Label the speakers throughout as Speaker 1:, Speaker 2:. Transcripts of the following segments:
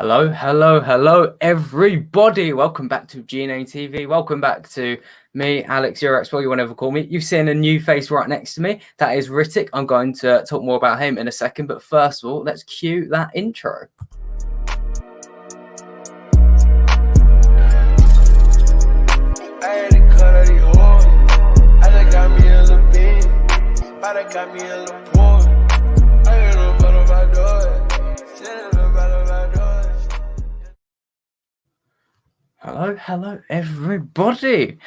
Speaker 1: Hello, everybody. Welcome back to GNA TV. Welcome back to me, Alex, Eurex, what you want to call me. You've seen a new face right next to me. That is Rittik. I'm going to talk more about him in a second. But first of all, let's cue that intro. Hello, everybody.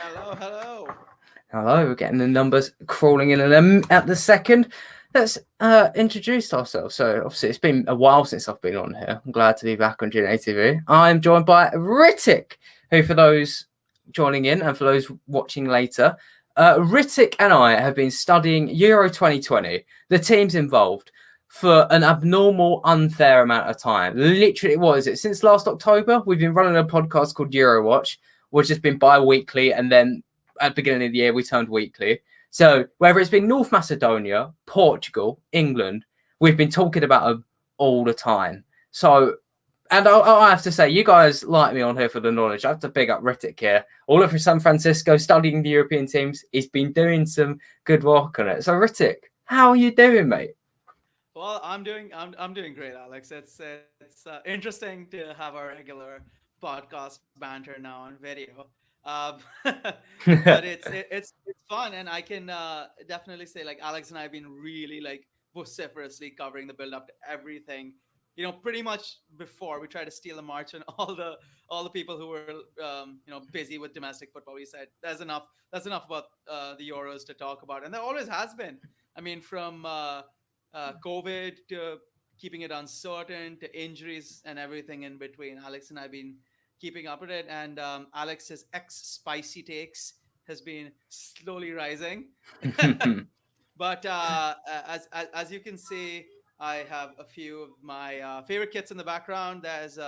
Speaker 2: Hello.
Speaker 1: We're getting the numbers crawling in at the second. Let's introduce ourselves. So, obviously, it's been a while since I've been on here. I'm glad to be back on GNA TV. I'm joined by Rittik, who, for those joining in and for those watching later, Rittik and I have been studying Euro 2020, the teams involved, for an abnormal, unfair amount of time. Literally, what is it? Since last October, we've been running a podcast called Euro Watch, which has been bi-weekly, and then at the beginning of the year, we turned weekly. So whether it's been North Macedonia, Portugal, England, we've been talking about them all the time. So, and I have to say, you guys like me on here for the knowledge. I have to big up Rittik here. All over San Francisco, studying the European teams. He's been doing some good work on it. So, Rittik, how are you doing, mate?
Speaker 2: Well, I'm doing great, Alex. It's interesting to have a regular podcast banter now on video. But it's fun, and I can definitely say, like, Alex and I have been really, like, vociferously covering the build up to everything. Pretty much before we try to steal a march on all the people who were busy with domestic football. We said there's enough about the Euros to talk about, and there always has been. I mean, from COVID to keeping it uncertain to injuries and everything in between. Alex and I have been keeping up with it, and Alex's spicy takes has been slowly rising. But as you can see, I have a few of my favorite kits in the background. There's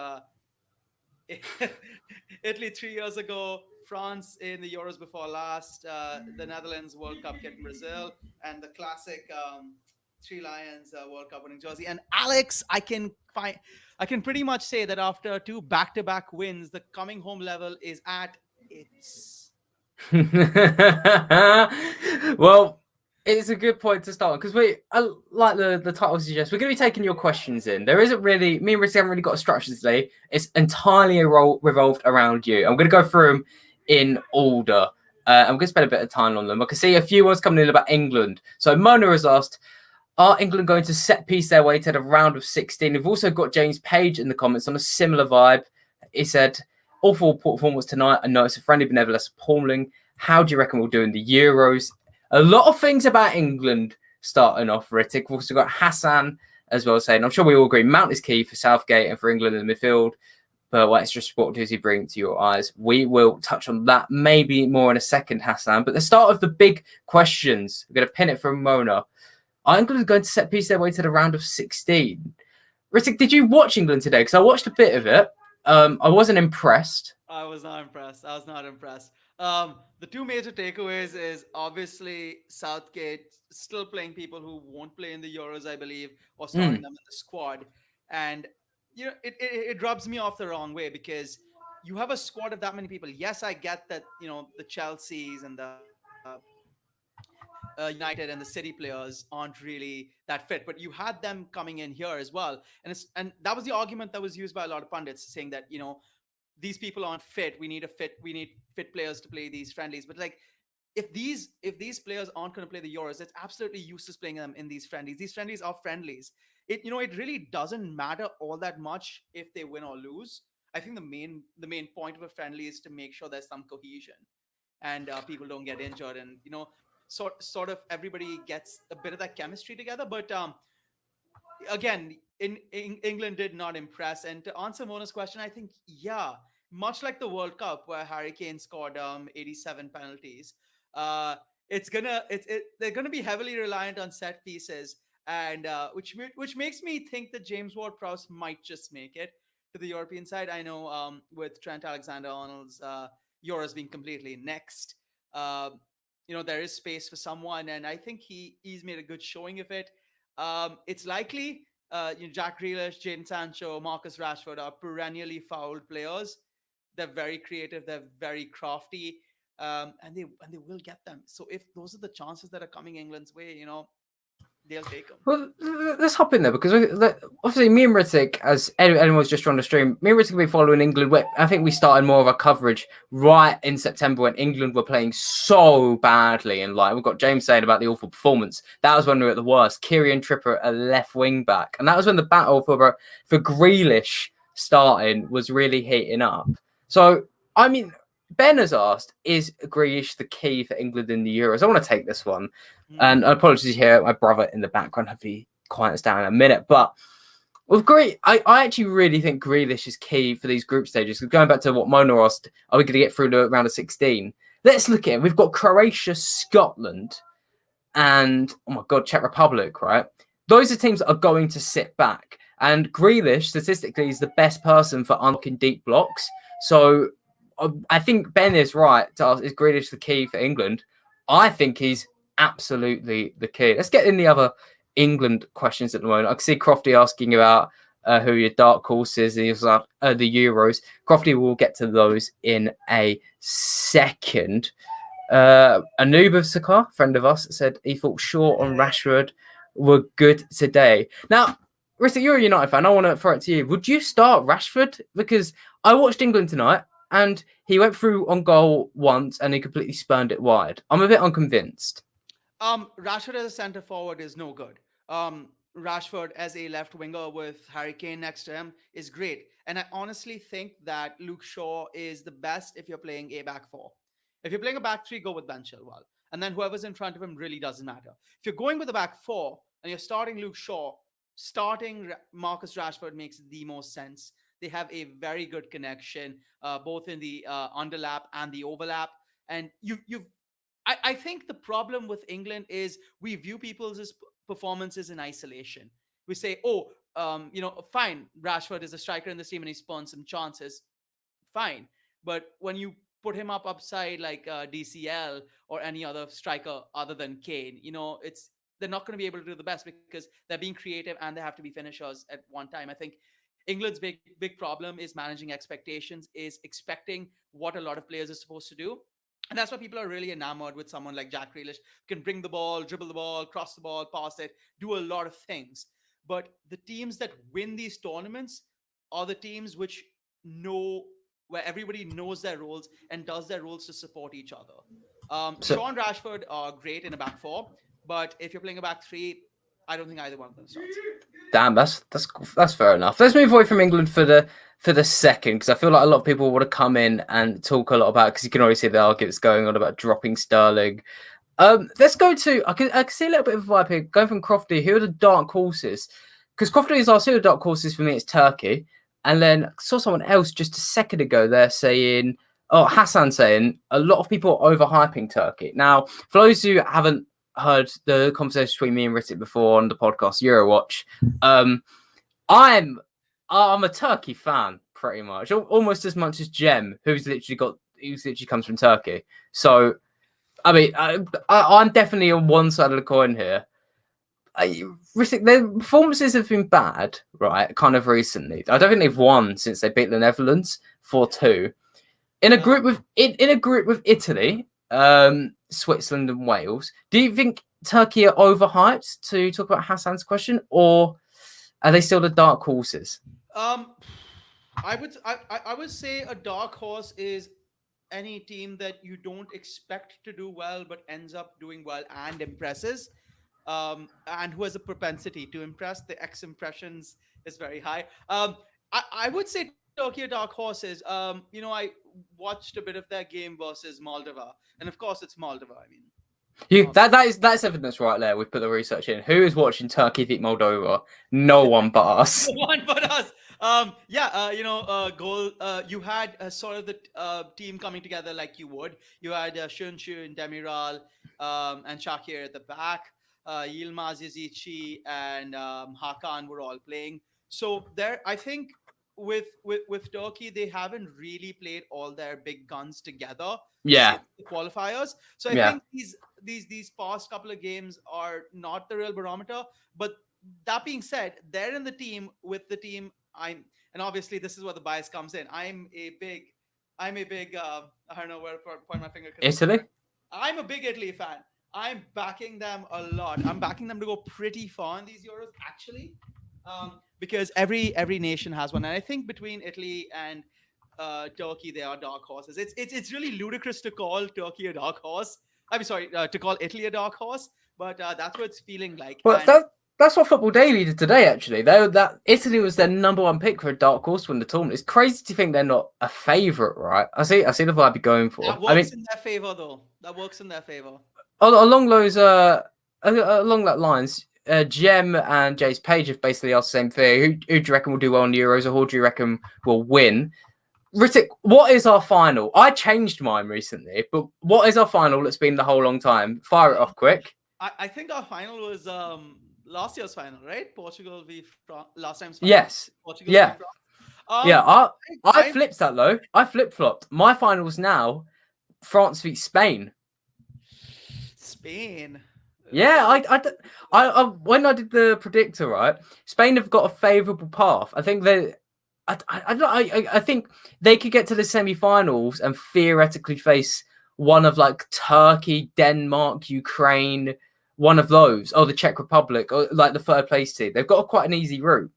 Speaker 2: Italy 3 years ago, France in the Euros before last, the Netherlands World Cup kit in Brazil, and the classic Three Lions World Cup winning jersey. And Alex, I can pretty much say that after two back-to-back wins, the coming home level is at its.
Speaker 1: Well, it's a good point to start because like the title suggests, we're going to be taking your questions in. There isn't really, me and Riz haven't really got a structure today. It's entirely revolved around you. I'm going to go through them in order. I'm going to spend a bit of time on them. I can see a few ones coming in about England. So Mona has asked, are England going to set piece their way to the round of 16? We've also got James Page in the comments on a similar vibe. He said, awful performance tonight. I know it's a friendly but nevertheless appalling. How do you reckon we'll do in the Euros? A lot of things about England starting off, Rittik. We've also got Hassan as well saying, I'm sure we all agree, Mount is key for Southgate and for England in the midfield. But what extra support does he bring to your eyes? We will touch on that maybe more in a second, Hassan. But the start of the big questions, we're going to pin it from Mona. Are England going to set piece their way to the round of 16? Rittik, did you watch England today? Because I watched a bit of it. I wasn't impressed.
Speaker 2: I was not impressed. The two major takeaways is obviously Southgate still playing people who won't play in the Euros, I believe, or starting them in the squad. And, it rubs me off the wrong way because you have a squad of that many people. Yes, I get that, the Chelseas and the United and the City players aren't really that fit, but you had them coming in here as well. And that was the argument that was used by a lot of pundits saying that, these people aren't fit. We need fit players to play these friendlies. But like, if these players aren't going to play the Euros, it's absolutely useless playing them in these friendlies. These friendlies are friendlies. It really doesn't matter all that much if they win or lose. I think the main point of a friendly is to make sure there's some cohesion and people don't get injured, and sort of everybody gets a bit of that chemistry together. But again, England did not impress. And to answer Mona's question, I think, yeah, much like the World Cup where Harry Kane scored 87 penalties, they're gonna be heavily reliant on set pieces, and which makes me think that James Ward-Prowse might just make it to the European side. I know with Trent Alexander-Arnold's Euros being completely next, there is space for someone, and I think he's made a good showing of it. It's likely Jack Grealish, Jadon Sancho, Marcus Rashford are perennially fouled players. They're very creative. They're very crafty, and they will get them. So if those are the chances that are coming England's way, they'll take them.
Speaker 1: Well, let's hop in there because obviously me and Ritik, as anyone was just on the stream, me and Ritik have been following England. I think we started more of our coverage right in September when England were playing so badly. And like we've got James saying about the awful performance. That was when we were at the worst. Kieran Trippier, a left wing back. And that was when the battle for Grealish starting was really heating up. So, I mean, Ben has asked, is Grealish the key for England in the Euros? I want to take this one. And apologies here, my brother in the background. Hopefully, quiets down in a minute. But with I actually really think Grealish is key for these group stages. Going back to what Mona asked, are we going to get through the round of 16? Let's look at it. We've got Croatia, Scotland, and oh my God, Czech Republic, right? Those are teams that are going to sit back. And Grealish, statistically, is the best person for unlocking deep blocks. So I think Ben is right to ask, is Grealish the key for England? I think he's absolutely the key. Let's get in the other England questions at the moment. I can see Crofty asking about who your dark horse is. He was like, the Euros. Crofty will get to those in a second. Anub of Sakar, friend of us, said he thought Shaw and Rashford were good today. Now, Rissa, you're a United fan. I want to throw it to you. Would you start Rashford? Because I watched England tonight and he went through on goal once and he completely spurned it wide. I'm a bit unconvinced.
Speaker 2: Rashford as a centre forward is no good. Rashford as a left winger with Harry Kane next to him is great. And I honestly think that Luke Shaw is the best if you're playing a back four. If you're playing a back three, go with Ben Chilwell. And then whoever's in front of him really doesn't matter. If you're going with a back four and you're starting Luke Shaw, starting Marcus Rashford makes the most sense. They have a very good connection, both in the underlap and the overlap. And I think the problem with England is we view people's performances in isolation. We say, fine, Rashford is a striker in this team and he spawns some chances. Fine. But when you put him upside like DCL or any other striker other than Kane, they're not going to be able to do the best because they're being creative and they have to be finishers at one time. I think England's big problem is managing expectations, is expecting what a lot of players are supposed to do. And that's why people are really enamored with someone like Jack Grealish, who can bring the ball, dribble the ball, cross the ball, pass it, do a lot of things. But the teams that win these tournaments are the teams which know where everybody knows their roles and does their roles to support each other. Shaw and Rashford are great in a back four, but if you're playing a back three, I don't think either one of them starts.
Speaker 1: Damn, that's fair enough. Let's move away from England for the second, because I feel like a lot of people want to come in and talk a lot about, because you can already see the arguments going on about dropping Sterling. Let's go to, I can see a little bit of a vibe here, going from Crofty. Who are the dark horses? Because Crofty is asked, who are the dark horses? For me, it's Turkey. And then I saw someone else just a second ago there saying, Hassan saying, a lot of people are overhyping Turkey. Now, for those who haven't heard the conversation between me and Ritik before on the podcast Eurowatch, I'm a Turkey fan pretty much, almost as much as Jem, who's literally comes from Turkey. So, I mean, I'm definitely on one side of the coin here. Ritik, their performances have been bad, right? Kind of recently. I don't think they've won since they beat the Netherlands 4-2 in a group with Italy, Switzerland, and Wales. Do you think Turkey are overhyped, to talk about Hassan's question, or are they still the dark horses?
Speaker 2: I would say a dark horse is any team that you don't expect to do well but ends up doing well and impresses, and who has a propensity to impress. The X impressions is very high. I would say Turkey are dark horses. I watched a bit of their game versus Moldova, and of course it's Moldova. I mean,
Speaker 1: that's evidence right there. We've put the research in. Who is watching Turkey beat Moldova? No one but us.
Speaker 2: No one but us. Goal. You had sort of the team coming together like you would. You had Şunçu, Demiral, and Shakir at the back. Yilmaz Yazici and Hakan were all playing. So there, I think with Turkey, they haven't really played all their big guns together.
Speaker 1: Yeah.
Speaker 2: The qualifiers. So I think these past couple of games are not the real barometer, but that being said, they're in the team with the team. And obviously this is where the bias comes in. I'm a big. I don't know where to point my finger because
Speaker 1: Italy.
Speaker 2: I'm a big Italy fan. I'm backing them a lot. I'm backing them to go pretty far in these Euros, actually, because every nation has one, and I think between Italy and Turkey, they are dark horses. It's really ludicrous to call Turkey a dark horse. I'm sorry, to call Italy a dark horse, but that's what it's feeling like.
Speaker 1: Well,
Speaker 2: And
Speaker 1: that's what Football Daily did today. Actually, that Italy was their number one pick for a dark horse to win the tournament. It's crazy to think they're not a favourite, right? I see the vibe you're going for.
Speaker 2: that
Speaker 1: I
Speaker 2: works
Speaker 1: mean,
Speaker 2: in their favor, though. That works in their favor.
Speaker 1: along those along that lines, Jem and Jace Page have basically asked the same thing. Who do you reckon will do well in the Euros, or who do you reckon will win? Ritik, what is our final? I changed mine recently, but what is our final that's been the whole long time? Fire it off quick.
Speaker 2: I think our final was last year's final, right? Portugal v France. Last time's final.
Speaker 1: Yes.
Speaker 2: Portugal v
Speaker 1: Yeah.
Speaker 2: France.
Speaker 1: Yeah. I flipped that though. I flip flopped. My finals now France v Spain.
Speaker 2: Spain.
Speaker 1: Yeah, I when I did the predictor, right, Spain have got a favourable path. I think I think they could get to the semi-finals and theoretically face one of like Turkey, Denmark, Ukraine, one of those, or the Czech Republic, or like the third place team. They've got quite an easy route.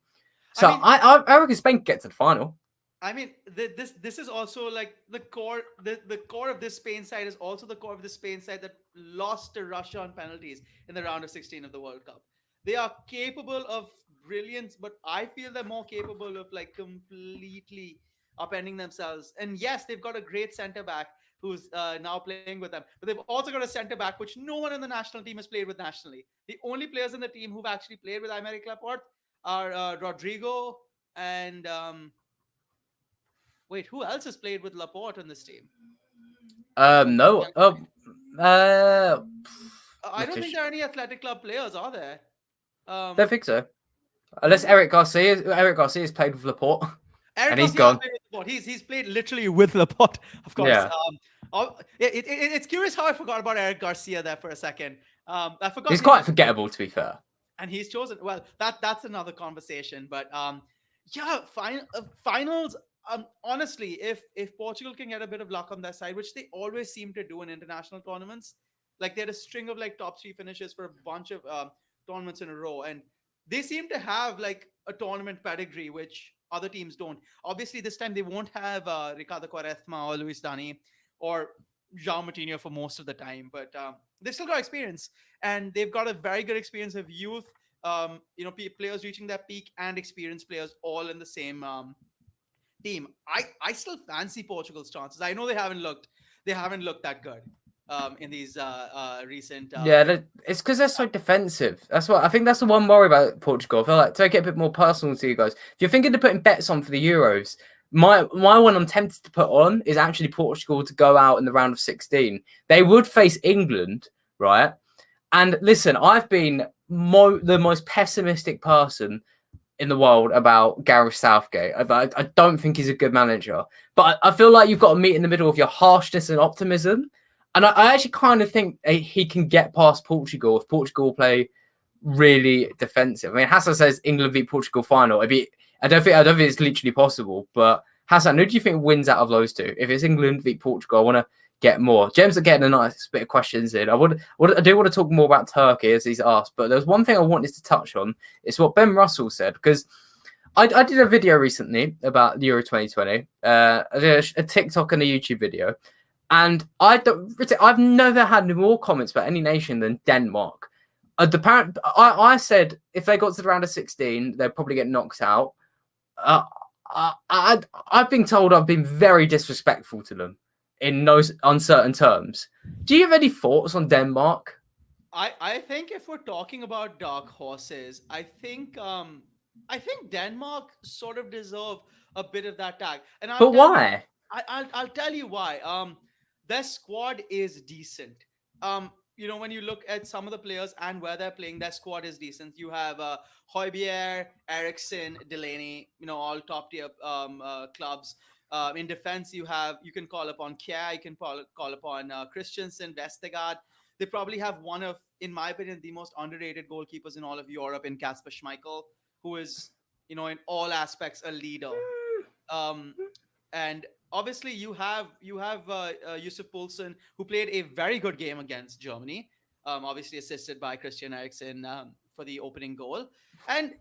Speaker 1: So I reckon Spain could get to the final.
Speaker 2: I mean, this is also like the core. The core of this Spain side is also the core of the Spain side that lost to Russia on penalties in the round of 16 of the World Cup. They are capable of brilliance, but I feel they're more capable of like completely upending themselves. And yes, they've got a great centre back who's now playing with them, but they've also got a centre back which no one in the national team has played with nationally. The only players in the team who've actually played with Aymeric Laporte are Rodrigo and wait, who else has played with Laporte on this team?
Speaker 1: No.
Speaker 2: I don't think there are any athletic club players, are there?
Speaker 1: Don't think so. Unless Eric Garcia's played with Laporte.
Speaker 2: Eric
Speaker 1: and he's
Speaker 2: Garcia
Speaker 1: gone.
Speaker 2: played with Laporte. He's played literally with Laporte, of course.
Speaker 1: Yeah.
Speaker 2: It's curious how I forgot about Eric Garcia there for a second. I forgot
Speaker 1: he's quite forgettable, to be fair.
Speaker 2: And he's chosen. Well, that's another conversation. But yeah, finals. Honestly, if Portugal can get a bit of luck on their side, which they always seem to do in international tournaments, like they had a string of like top three finishes for a bunch of tournaments in a row, and they seem to have like a tournament pedigree, which other teams don't. Obviously, this time they won't have Ricardo Quaresma or Luis Dani or João Moutinho for most of the time, but they've still got experience, and they've got a very good experience of youth. Players reaching their peak and experienced players all in the same team. I still fancy Portugal's chances. I know they haven't looked that good in these recent.
Speaker 1: Yeah, it's because they're so defensive. That's what I think. That's the one worry about Portugal. I feel like to make it a bit more personal to you guys. If you're thinking of putting bets on for the Euros, my one I'm tempted to put on is actually Portugal to go out in the round of 16. They would face England, right? And listen, I've been the most pessimistic person in the world about Gareth Southgate. I don't think he's a good manager, but I feel like you've got to meet in the middle of your harshness and optimism. And I actually kind of think he can get past Portugal if Portugal play really defensive. I mean, Hassan says England beat Portugal final. I don't think it's literally possible. But Hassan, who do you think wins out of those two? If it's England beat Portugal, I want to get more. James are getting a nice bit of questions in. I do want to talk more about Turkey as he's asked. But there's one thing I wanted to touch on. It's what Ben Russell said, because I did a video recently about Euro 2020. I did a TikTok and a YouTube video. And I've never had more comments about any nation than Denmark. I said if they got to the round of 16, they'd probably get knocked out. I've been told I've been very disrespectful to them in those uncertain terms. Do you have any thoughts on Denmark?
Speaker 2: I think if we're talking about dark horses, I think Denmark sort of deserve a bit of that tag.
Speaker 1: But why?
Speaker 2: I'll tell you why. Their squad is decent. When you look at some of the players and where they're playing, their squad is decent. You have Højbjerg, Eriksson, Delaney, all top tier clubs. In defense, you can call upon Kjær, you can call upon Christensen, Vestergaard. They probably have one of, in my opinion, the most underrated goalkeepers in all of Europe in Kasper Schmeichel, who is, in all aspects a leader. Um, and obviously you have Yusuf Poulsen, who played a very good game against Germany, obviously assisted by Christian Eriksen for the opening goal. And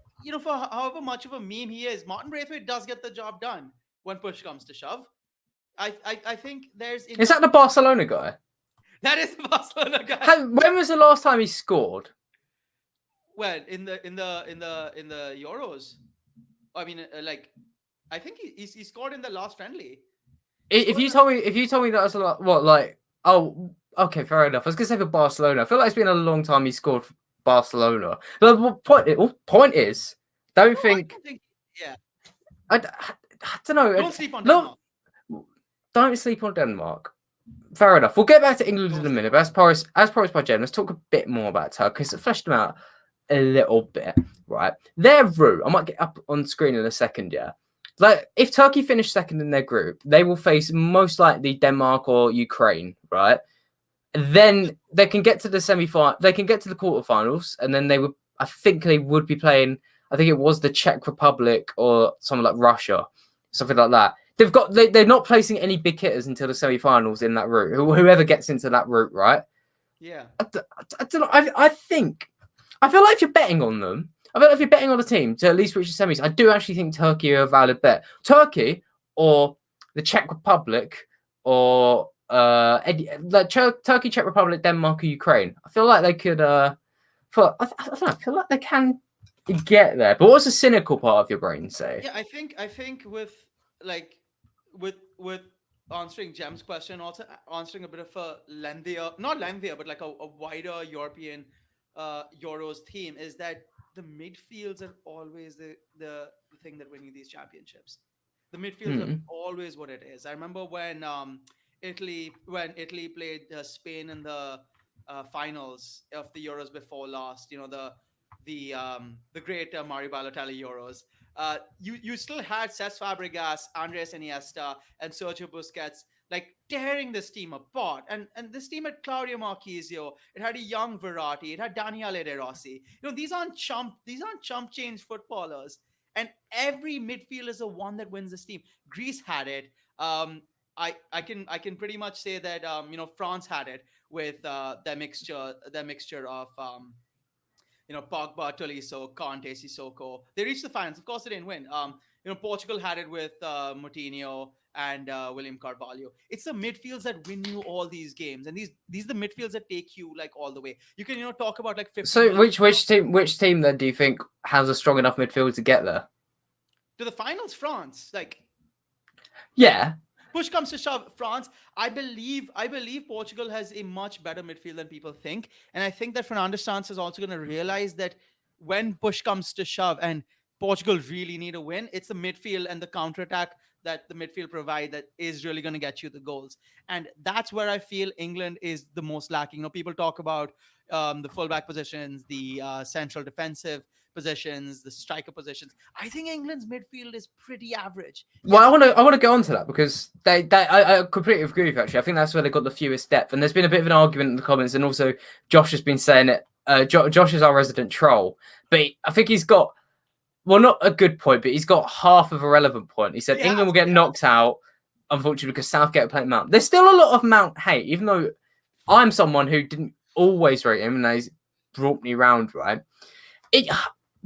Speaker 2: for however much of a meme he is, Martin Braithwaite does get the job done when push comes to shove. I think there's
Speaker 1: Is
Speaker 2: enough.
Speaker 1: that the Barcelona guy?
Speaker 2: That is the Barcelona guy.
Speaker 1: When was the last time he scored?
Speaker 2: Well, in the Euros, I mean, like, I think he scored in the last friendly.
Speaker 1: If you told me that was a lot, what, like, oh, okay, fair enough. I was gonna say for Barcelona. I feel like it's been a long time he scored for Barcelona. The point is, don't think.
Speaker 2: I don't think, yeah.
Speaker 1: I don't know.
Speaker 2: Don't sleep on Denmark.
Speaker 1: Don't sleep on Denmark. Fair enough. We'll get back to England in a minute. But as promised by Jen, let's talk a bit more about Turkey, because it fleshed them out a little bit, right? Their route, I might get up on screen in a second, yeah. Like, if Turkey finish second in their group, they will face most likely Denmark or Ukraine, right? Then they can get to the semi-final, they can get to the quarterfinals, and then I think they would be playing, I think it was the Czech Republic or something like Russia, something like that. They're not placing any big hitters until the semi-finals in that route. Whoever gets into that route, right?
Speaker 2: Yeah.
Speaker 1: I don't know. I feel like if you're betting on them, I feel like if you're betting on the team to at least reach the semis, I do actually think Turkey are a valid bet. Turkey or the Czech Republic or like Turkey, Czech Republic, Denmark, or Ukraine. I feel like they could. I don't know. I feel like they can get there. But what's the cynical part of your brain say?
Speaker 2: Yeah, I think with answering Jem's question, also answering a bit of a not lengthier, but like a wider European Euros theme, is that the midfields are always the thing that win you these championships. The midfields are always what it is. I remember when Italy played Spain in the finals of the Euros before last. The great Mario Balotelli Euros. You still had Cesc Fabregas, Andres Iniesta, and Sergio Busquets like tearing this team apart. And this team had Claudio Marchisio, it had a young Verratti, it had Daniele De Rossi. These aren't chump change footballers. And every midfield is the one that wins this team. Greece had it. I can pretty much say that France had it with their mixture of Pogba, Tolisso, Conte, Sissoko. They reached the finals. Of course, they didn't win. Portugal had it with Moutinho and William Carvalho. It's the midfields that win you all these games, and these are the midfields that take you like all the way. You can talk about like 50.
Speaker 1: So which team then do you think has a strong enough midfield to get there?
Speaker 2: To the finals, France.
Speaker 1: Yeah.
Speaker 2: Push comes to shove, France. I believe Portugal has a much better midfield than people think, and I think that Fernando Santos is also going to realize that when push comes to shove and Portugal really need a win, it's the midfield and the counterattack that the midfield provide that is really going to get you the goals. And that's where I feel England is the most lacking. People talk about the fullback positions, the central defensive positions, the striker positions. I think England's midfield is pretty average.
Speaker 1: Well, I want to go on to that because I completely agree with you. Actually, I think that's where they got the fewest depth, and there's been a bit of an argument in the comments, and also Josh has been saying it. Josh is our resident troll, but I think he's got, well, not a good point, but he's got half of a relevant point. He said England will get knocked out, unfortunately, because Southgate are playing Mount. There's still a lot of Mount hate, even though I'm someone who didn't always rate him, and he's brought me round, right?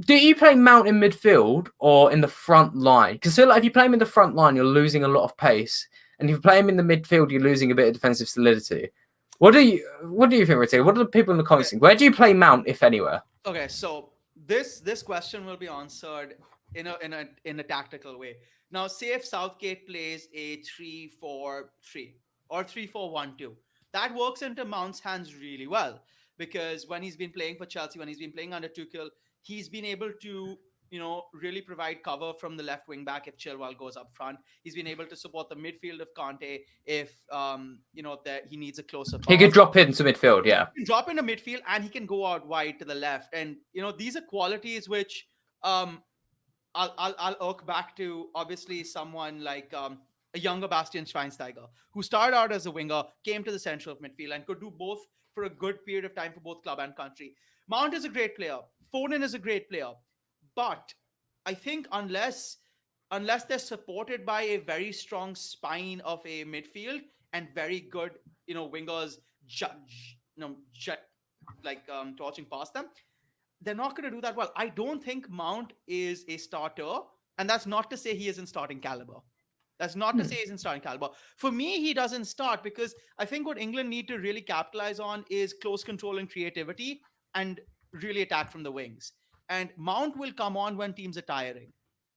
Speaker 1: Do you play Mount in midfield or in the front line? Because I feel like if you play him in the front line, you're losing a lot of pace. And if you play him in the midfield, you're losing a bit of defensive solidity. What do you think, Ritik? What do the people in the comments think? Where do you play Mount, if anywhere?
Speaker 2: Okay, so this question will be answered in a tactical way. Now, say if Southgate plays a 3-4-3 or 3-4-1-2, that works into Mount's hands really well, because when he's been playing for Chelsea, when he's been playing under Tuchel, he's been able to, really provide cover from the left wing back if Chilwell goes up front. He's been able to support the midfield of Conte if, that he needs a closer pass.
Speaker 1: He could drop into midfield, yeah.
Speaker 2: He can drop into midfield and he can go out wide to the left. And, these are qualities which I'll irk back to, obviously, someone like a younger Bastian Schweinsteiger, who started out as a winger, came to the center of midfield, and could do both for a good period of time for both club and country. Mount is a great player. Foden is a great player. But I think unless they're supported by a very strong spine of a midfield and very good, wingers torching past them, they're not going to do that well. I don't think Mount is a starter, and that's not to say he isn't starting caliber. That's not to say he's in starting caliber. For me, he doesn't start because I think what England need to really capitalize on is close control and creativity and really attack from the wings. And Mount will come on when teams are tiring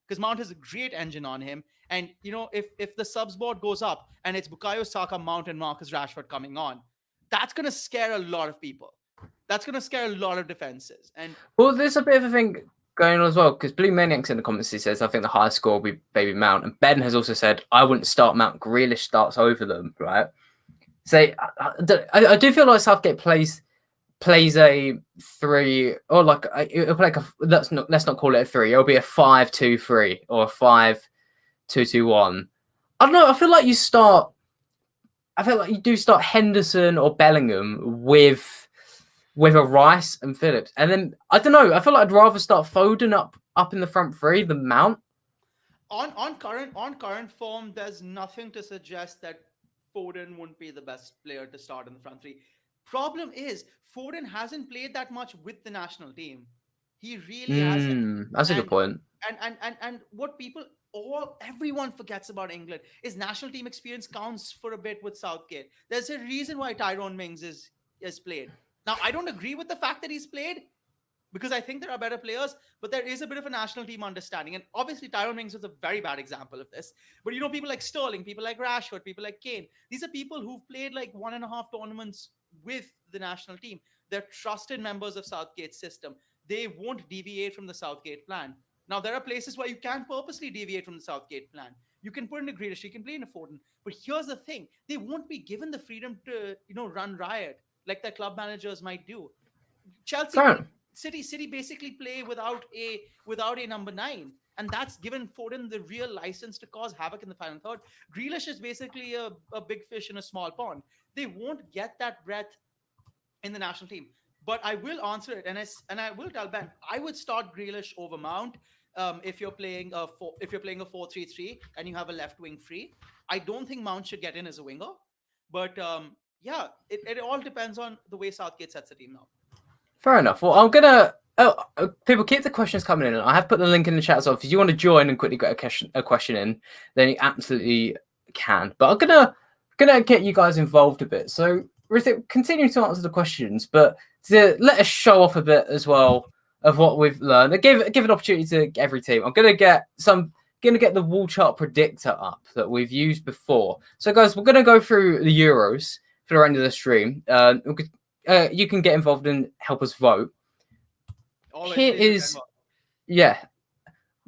Speaker 2: because Mount has a great engine on him. And, if the subs board goes up and it's Bukayo Saka, Mount, and Marcus Rashford coming on, that's going to scare a lot of people. That's going to scare a lot of defenses. And
Speaker 1: well, there's a bit of a thing going on as well because Blue Maniacs in the comments he says I think the highest score will be Baby Mount, and Ben has also said I wouldn't start Mount. Grealish starts over them, right? So I do feel like Southgate plays a 3 or like it'll play like let's not call it a 3. It'll be a 5-2-3 or a 5-2-2-1. I don't know. I feel like you do start Henderson or Bellingham with a Rice and Phillips, and then I don't know. I feel like I'd rather start Foden up in the front three than Mount.
Speaker 2: On current form, there's nothing to suggest that Foden wouldn't be the best player to start in the front three. Problem is, Foden hasn't played that much with the national team. He really hasn't.
Speaker 1: That's a good point.
Speaker 2: And what everyone forgets about England is national team experience counts for a bit with Southgate. There's a reason why Tyrone Mings is played. Now, I don't agree with the fact that he's played because I think there are better players, but there is a bit of a national team understanding. And obviously, Tyrone Mings was a very bad example of this. But, people like Sterling, people like Rashford, people like Kane, these are people who've played like 1.5 tournaments with the national team. They're trusted members of Southgate's system. They won't deviate from the Southgate plan. Now, there are places where you can purposely deviate from the Southgate plan. You can put in a Grealish, you can play in a Foden. But here's the thing. They won't be given the freedom to, run riot like their club managers might do. Chelsea, City basically play without a number 9, and that's given Foden the real license to cause havoc in the final third. Grealish is basically a big fish in a small pond. They won't get that breadth in the national team. But I will answer it, and I will tell Ben, I would start Grealish over Mount if you're playing a 4-3-3 and you have a left wing free. I don't think Mount should get in as a winger, but yeah, it all depends on the way Southgate sets the team now.
Speaker 1: Fair enough. Well, I'm gonna people keep the questions coming in. I have put the link in the chat as well. If you want to join and quickly get a question in, then you absolutely can. But I'm gonna get you guys involved a bit. So continue to answer the questions, but to let us show off a bit as well of what we've learned. Give an opportunity to every team. I'm gonna get the wall chart predictor up that we've used before. So guys, we're gonna go through the Euros for the end of the stream. You can get involved and help us vote. Here is, I'm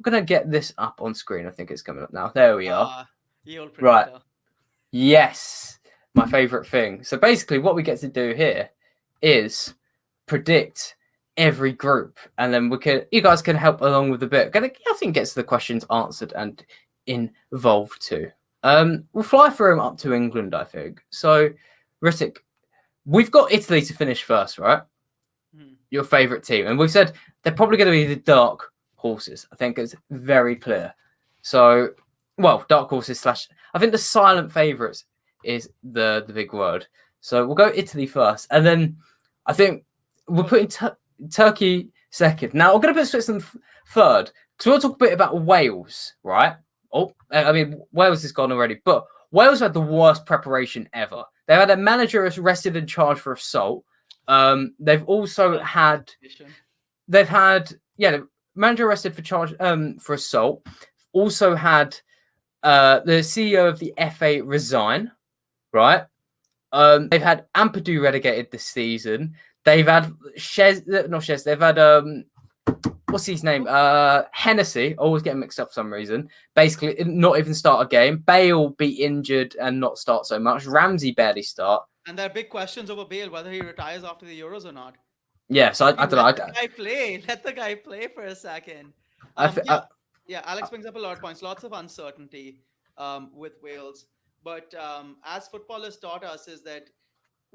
Speaker 1: gonna get this up on screen. I think it's coming up now. There we are. Right. Yes, my favorite thing. So basically, what we get to do here is predict every group, and then you guys can help along with the bit. I think gets the questions answered and involved too. We'll fly through them up to England, I think. So, Ritik, we've got Italy to finish first, right? Your favourite team. And we've said they're probably going to be the dark horses. I think it's very clear. So, dark horses / I think the silent favourites is the big word. So we'll go Italy first. And then I think we're putting Turkey second. Now, I'm going to put Switzerland third. Because we'll talk a bit about Wales, right? Wales has gone already. But Wales had the worst preparation ever. They had a manager arrested and charged for assault. They've also had manager arrested for assault. Also had the CEO of the FA resign, right? They've had Ampadu relegated this season. They've had They've had what's his name? Hennessy. Always getting mixed up for some reason. Basically, not even start a game. Bale be injured and not start so much. Ramsey barely start.
Speaker 2: And there are big questions over Bale, whether he retires after the Euros or not.
Speaker 1: Yeah, so I don't know.
Speaker 2: Let the guy play for a second. Alex brings up a lot of points. Lots of uncertainty. with Wales. But as football has taught us, is that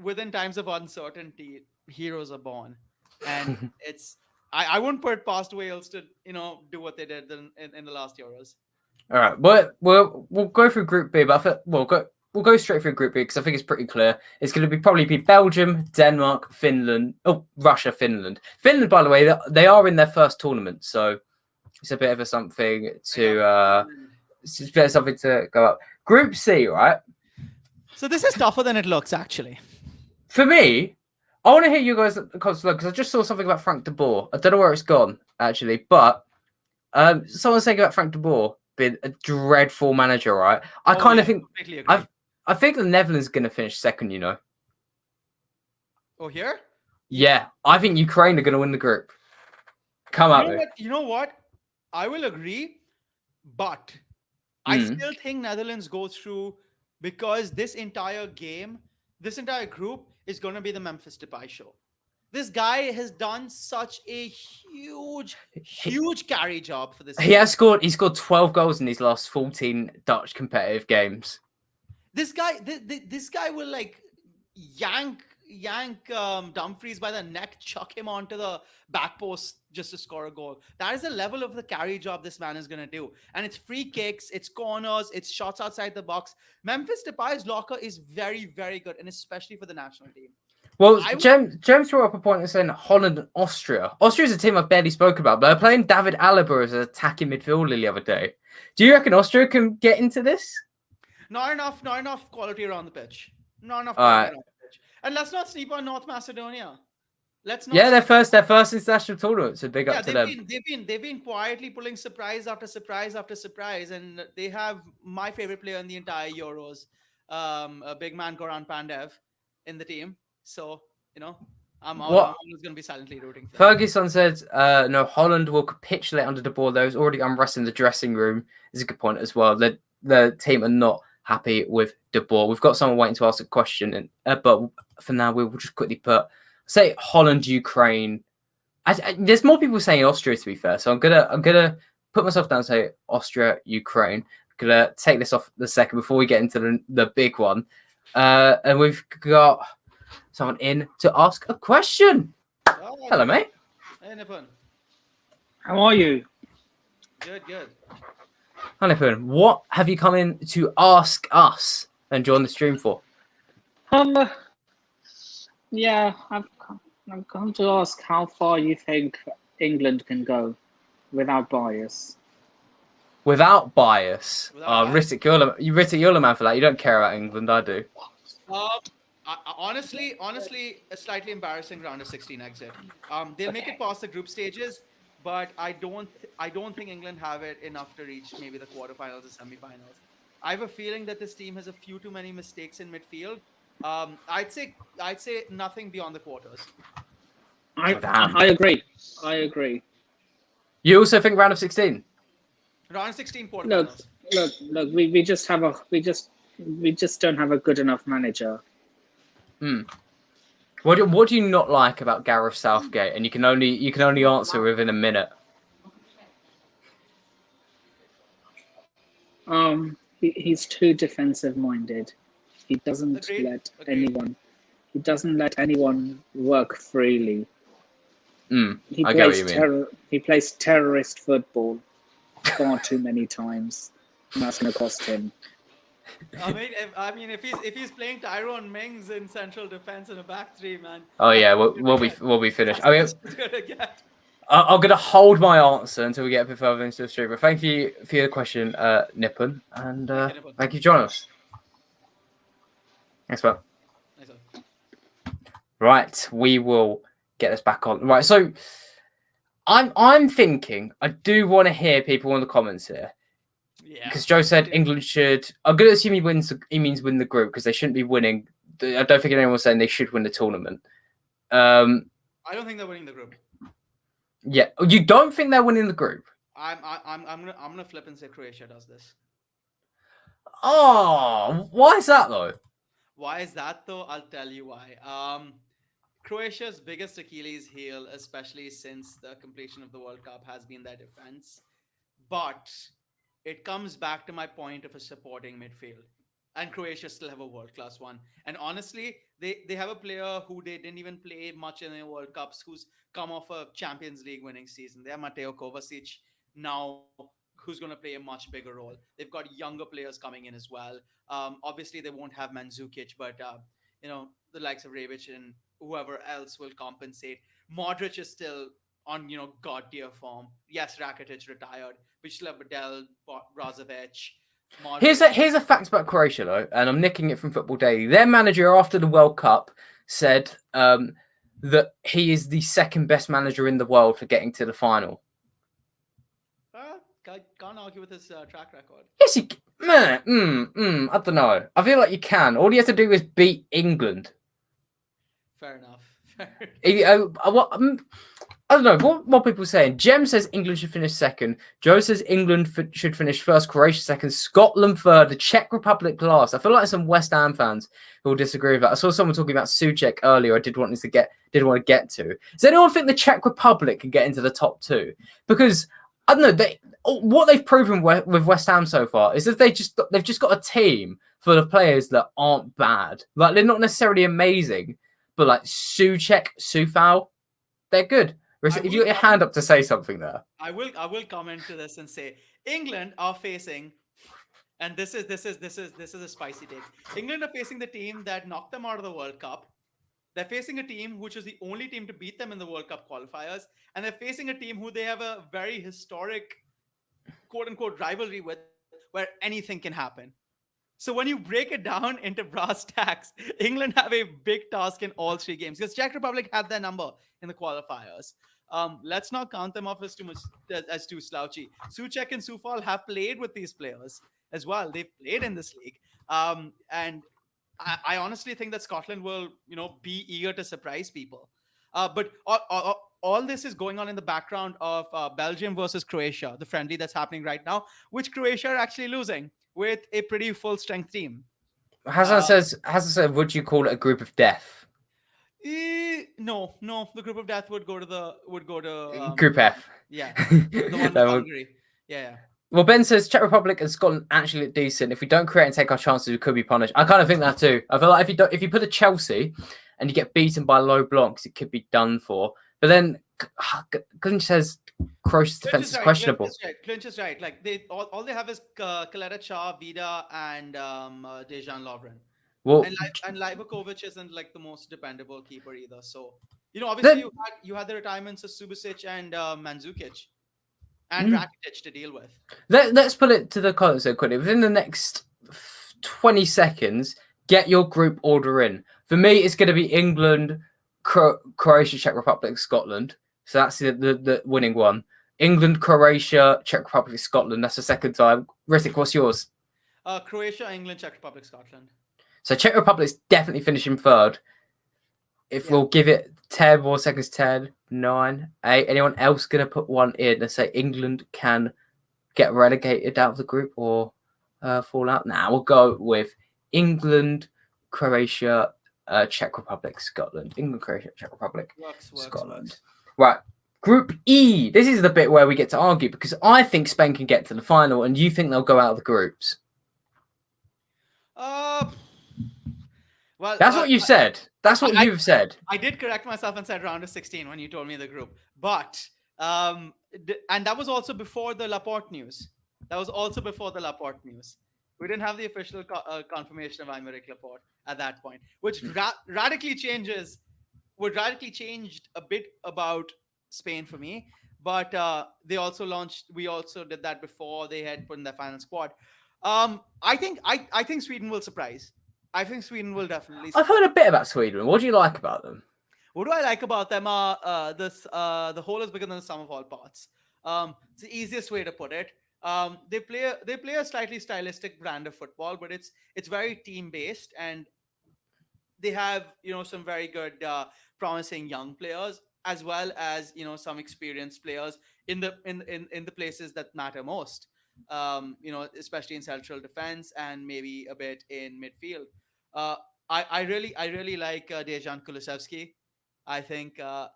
Speaker 2: within times of uncertainty, heroes are born, and it's I wouldn't put it past Wales to do what they did in the last Euros.
Speaker 1: All right, we'll go through Group B, but we'll go straight through Group B because I think it's pretty clear. It's going to probably be Belgium, Denmark, Finland, Russia, Finland. Finland, by the way, they are in their first tournament, so it's a bit of something to it's a bit of something to go up. Group C, right?
Speaker 2: So this is tougher than it looks, actually.
Speaker 1: For me, I want to hear you guys because I just saw something about Frank de Boer. I don't know where it's gone actually, but someone's saying about Frank de Boer being a dreadful manager, right? I think I think the Netherlands are going to finish second.
Speaker 2: Oh, here?
Speaker 1: Yeah, I think Ukraine are going to win the group. Come out.
Speaker 2: You know what? I will agree, but I still think Netherlands go through because this entire group is going to be the Memphis Depay show. This guy has done such a huge carry job for this team.
Speaker 1: He scored 12 goals in his last 14 Dutch competitive games.
Speaker 2: This guy will like yank Dumfries by the neck, chuck him onto the back post just to score a goal. That is the level of the carry job this man is going to do. And it's free kicks, it's corners, it's shots outside the box. Memphis Depay's locker is very, very good, and especially for the national team.
Speaker 1: Well, Jem threw up a point and saying Holland and Austria. Austria's a team I've barely spoken about, but they're playing David Alaba as an attacking midfielder the other day. Do you reckon Austria can get into this?
Speaker 2: Not enough quality around the pitch. Not enough quality around the pitch. And let's not sleep on North Macedonia.
Speaker 1: Their first international tournament, so big up to them.
Speaker 2: They've been quietly pulling surprise after surprise after surprise, and they have my favorite player in the entire Euros, a big man Goran Pandev, in the team. So I'm always going to be silently rooting for them.
Speaker 1: Ferguson said, "No, Holland will capitulate under the ball. There's already unrest in the dressing room." Is a good point as well. The team are not happy with De Boer. We've got someone waiting to ask a question, but for now, we will just quickly say Holland, Ukraine. There's more people saying Austria, to be fair. So I'm gonna put myself down and say Austria, Ukraine. I'm gonna take this off the second before we get into the big one. And we've got someone in to ask a question.
Speaker 2: Oh,
Speaker 1: hello, mate.
Speaker 2: Hey, Nipun.
Speaker 3: How are you?
Speaker 2: Good.
Speaker 1: Hi, Nipun. What have you come in to ask us and join the stream for?
Speaker 3: Yeah, I've come to ask how far you think England can go without bias.
Speaker 1: Without bias? Rittik, you're the man for that. You don't care about England, I do.
Speaker 2: Honestly, a slightly embarrassing round of 16 exit. They'll make it past the group stages, but I don't think England have it enough to reach maybe the quarterfinals or semifinals. I have a feeling that this team has a few too many mistakes in midfield. I'd say nothing beyond the quarters.
Speaker 3: I agree.
Speaker 1: You also think round of 16?
Speaker 2: Round of 16 quarterfinals.
Speaker 3: Look. We just don't have a good enough manager.
Speaker 1: What do you not like about Gareth Southgate? And you can only answer within a minute.
Speaker 3: He's too defensive minded. He doesn't let anyone work freely. He
Speaker 1: I get what you mean.
Speaker 3: He plays terrorist football far too many times, and that's going to cost him.
Speaker 2: I mean, if he's playing Tyrone Mings in central defense in a back three, man.
Speaker 1: Oh yeah, we'll be finished. I mean, I'm gonna hold my answer until we get a bit further into the stream. But thank you for your question, Nipun, and thank you for joining us. Thanks, man. Right, we will get this back on. Right, so I'm thinking I do want to hear people in the comments here.
Speaker 2: Yeah.
Speaker 1: Because Joe said England should. I'm going to assume he means win the group because they shouldn't be winning. I don't think anyone's saying they should win the tournament.
Speaker 2: I don't think they're winning the group.
Speaker 1: Yeah, you don't think they're winning the group?
Speaker 2: I'm gonna flip and say Croatia does this.
Speaker 1: Oh, why is that though?
Speaker 2: Why is that though? I'll tell you why. Croatia's biggest Achilles heel, especially since the completion of the World Cup, has been their defense. But it comes back to my point of a supporting midfield. And Croatia still have a world class one. And honestly, they have a player who they didn't even play much in the World Cups, who's come off a Champions League winning season. They have Mateo Kovacic now, who's going to play a much bigger role. They've got younger players coming in as well. Obviously, they won't have Mandzukic, but the likes of Rebic and whoever else will compensate. Modric is still on god tier form. Yes, Rakitic retired. Vishla Badel, Brozovic,
Speaker 1: Here's
Speaker 2: Modric.
Speaker 1: a fact about Croatia though, and I'm nicking it from Football Daily. Their manager after the World Cup said that he is the second best manager in the world for getting to the final.
Speaker 2: Can't argue with his track record.
Speaker 1: Yes, he. I don't know. I feel like you can. All you have to do is beat England.
Speaker 2: Fair enough.
Speaker 1: I don't know what people are saying. Jem says England should finish second. Joe says England should finish first. Croatia second. Scotland third. The Czech Republic last. I feel like some West Ham fans who will disagree with that. I saw someone talking about Souček earlier. I did want to get to. Does anyone think the Czech Republic can get into the top two? Because I don't know. What they've proven with West Ham so far is that they've just got a team full of players that aren't bad. Like they're not necessarily amazing, but like Souček, Soufal, they're good. If you got your hand up to say something there,
Speaker 2: I will comment to this and say England are facing, and this is a spicy take. England are facing the team that knocked them out of the World Cup. They're facing a team which is the only team to beat them in the World Cup qualifiers, and they're facing a team who they have a very historic, quote unquote, rivalry with, where anything can happen. So when you break it down into brass tacks, England have a big task in all three games because Czech Republic had their number in the qualifiers. Let's not count them off as too slouchy. Souček and Soufal have played with these players as well. They've played in this league, and I honestly think that Scotland will, be eager to surprise people. But all this is going on in the background of Belgium versus Croatia, the friendly that's happening right now, which Croatia are actually losing with a pretty full strength team.
Speaker 1: Hassan said, would you call it a group of death?
Speaker 2: No. The group of death would go to
Speaker 1: Group F.
Speaker 2: Yeah, the one with Hungary. Yeah.
Speaker 1: Well, Ben says Czech Republic and Scotland actually look decent. If we don't create and take our chances, we could be punished. I kind of think that too. I feel like if you put a Chelsea and you get beaten by low blocks, it could be done for. But then Clinch says Croatia's defense is questionable.
Speaker 2: Clinch is right. Like all they have is Kaleta Cha, Vida, and Dejan Lovren. Well, and Livakovic isn't like the most dependable keeper either. So obviously you had the retirements of Subasic and Mandzukic and Rakitic to deal with.
Speaker 1: Let's put it to the comments so quickly. Within the next 20 seconds, get your group order in. For me, it's going to be England, Croatia, Czech Republic, Scotland. So that's the winning one. England, Croatia, Czech Republic, Scotland. That's the second time. Ritik, what's yours?
Speaker 2: Croatia, England, Czech Republic, Scotland.
Speaker 1: So Czech Republic's definitely finishing third. We'll give it 10 more seconds, 10, 9, 8. Anyone else going to put one in and say England can get relegated out of the group or fall out? Nah, we'll go with England, Croatia, Czech Republic, Scotland. England, Croatia, Czech Republic, Scotland. Right. Group E. This is the bit where we get to argue because I think Spain can get to the final and you think they'll go out of the groups.
Speaker 2: Well,
Speaker 1: that's what you've said. That's what you've said.
Speaker 2: I did correct myself and said round of 16 when you told me the group. But, and that was also before the Laporte news. We didn't have the official confirmation of Aymeric Laporte at that point, which radically changed a bit about Spain for me. But we also did that before they had put in their final squad. I think Sweden will surprise. I think Sweden will definitely.
Speaker 1: I've heard a bit about Sweden. What do you like about them?
Speaker 2: What do I like about them? The whole is bigger than the sum of all parts. It's the easiest way to put it. They play a slightly stylistic brand of football, but it's very team based, and they have some very good, promising young players as well as some experienced players in the places that matter most. Especially in central defense and maybe a bit in midfield. I really like Dejan Kulusevski. I think the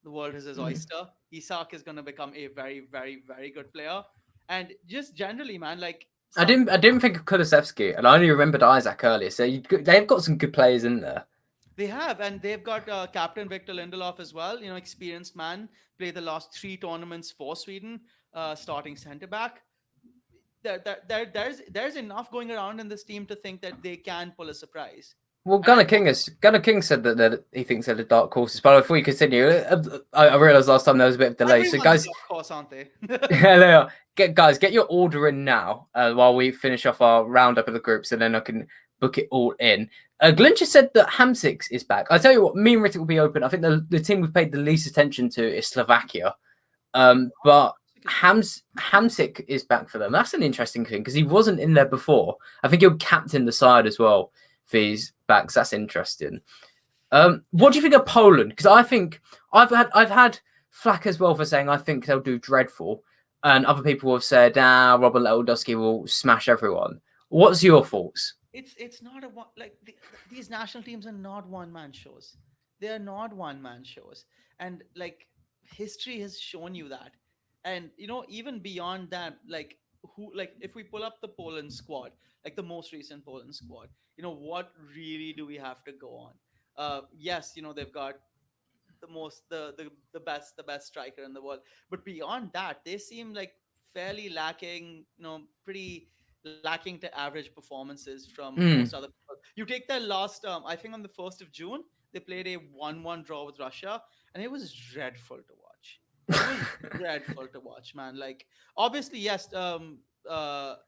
Speaker 2: world is his oyster. Isak is going to become a very, very, very good player, And just generally, man, like
Speaker 1: I didn't think of Kulusevski, and I only remembered Isaac earlier. So they've got some good players in there.
Speaker 2: They have, and they've got Captain Victor Lindelof as well. Experienced man, played the last 3 tournaments for Sweden, starting centre back. There's enough going around in this team to think that they can pull a surprise.
Speaker 1: Well, Gunnar King said that he thinks they're the dark horses. But before you continue, I realised last time there was a bit of delay. So guys,
Speaker 2: of course, aren't they?
Speaker 1: hello, get your order in now while we finish off our roundup of the groups, and then I can book it all in. Glincher said that Hamsik is back. I tell you what, me and Rittik will be open. I think the team we've paid the least attention to is Slovakia, but Hamsik is back for them. That's an interesting thing because he wasn't in there before. I think he'll captain the side as well for his backs. That's interesting. What do you think of Poland? Because I think I've had flack as well for saying I think they'll do dreadful, and other people have said, Robert Lewandowski will smash everyone. What's your thoughts?
Speaker 2: It's not these national teams are not one-man shows. They are not one-man shows, and like history has shown you that. And even beyond that, if we pull up the Poland squad, like the most recent Poland squad, what really do we have to go on? Yes, they've got the best striker in the world, but beyond that, they seem like fairly lacking, pretty lacking to average performances from most other people. You take their last, I think on the 1st of June, they played a 1-1 draw with Russia, and it was dreadful to watch. It was dreadful to watch, man. Like, obviously, yes, Lewandowski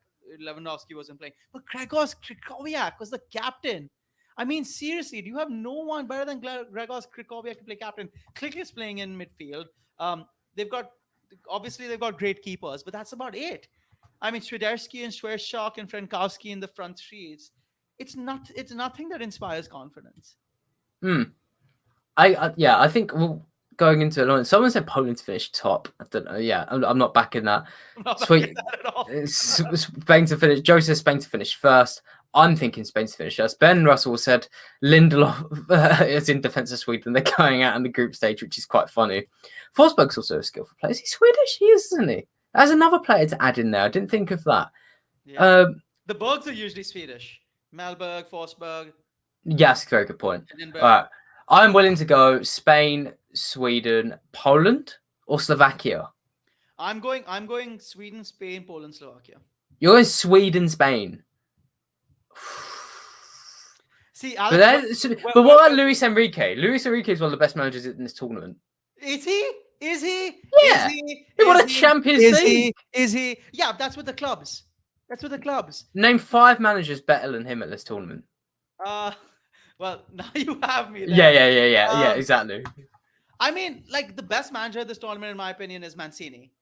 Speaker 2: wasn't playing, but Grzegorz Krychowiak was the captain. I mean, seriously, do you have no one better than Grzegorz Krychowiak to play captain? Klich is playing in midfield. They've got great keepers, but that's about it. I mean, Swiderski and Schwerschak and Frankowski in the front three. It's nothing that inspires confidence.
Speaker 1: I think going into it, someone said Poland to finish top. I don't know. Yeah, I'm not backing that.
Speaker 2: Sweet. That at all.
Speaker 1: Spain to finish. Joe says Spain to finish first. I'm thinking Spain to finish first. Ben Russell said Lindelof is in defence of Sweden. They're going out in the group stage, which is quite funny. Forsberg's also a skillful player. Is he Swedish? He is, isn't he? There's another player to add in there. I didn't think of that.
Speaker 2: Yeah. The Bergs are usually Swedish. Malberg, Forsberg.
Speaker 1: Yes, very good point. All right. I'm willing to go Spain, Sweden, Poland, or Slovakia.
Speaker 2: I'm going Sweden, Spain, Poland, Slovakia.
Speaker 1: You're going Sweden, Spain.
Speaker 2: See, Alex,
Speaker 1: but what about Luis Enrique? Luis Enrique is one of the best managers in this tournament.
Speaker 2: Is he?
Speaker 1: Yeah. He won a Champions League.
Speaker 2: Is he? Yeah, that's with the clubs.
Speaker 1: Name 5 managers better than him at this tournament.
Speaker 2: Well, now you have me
Speaker 1: there. Yeah, exactly.
Speaker 2: I mean, like, the best manager of this tournament, in my opinion, is Mancini.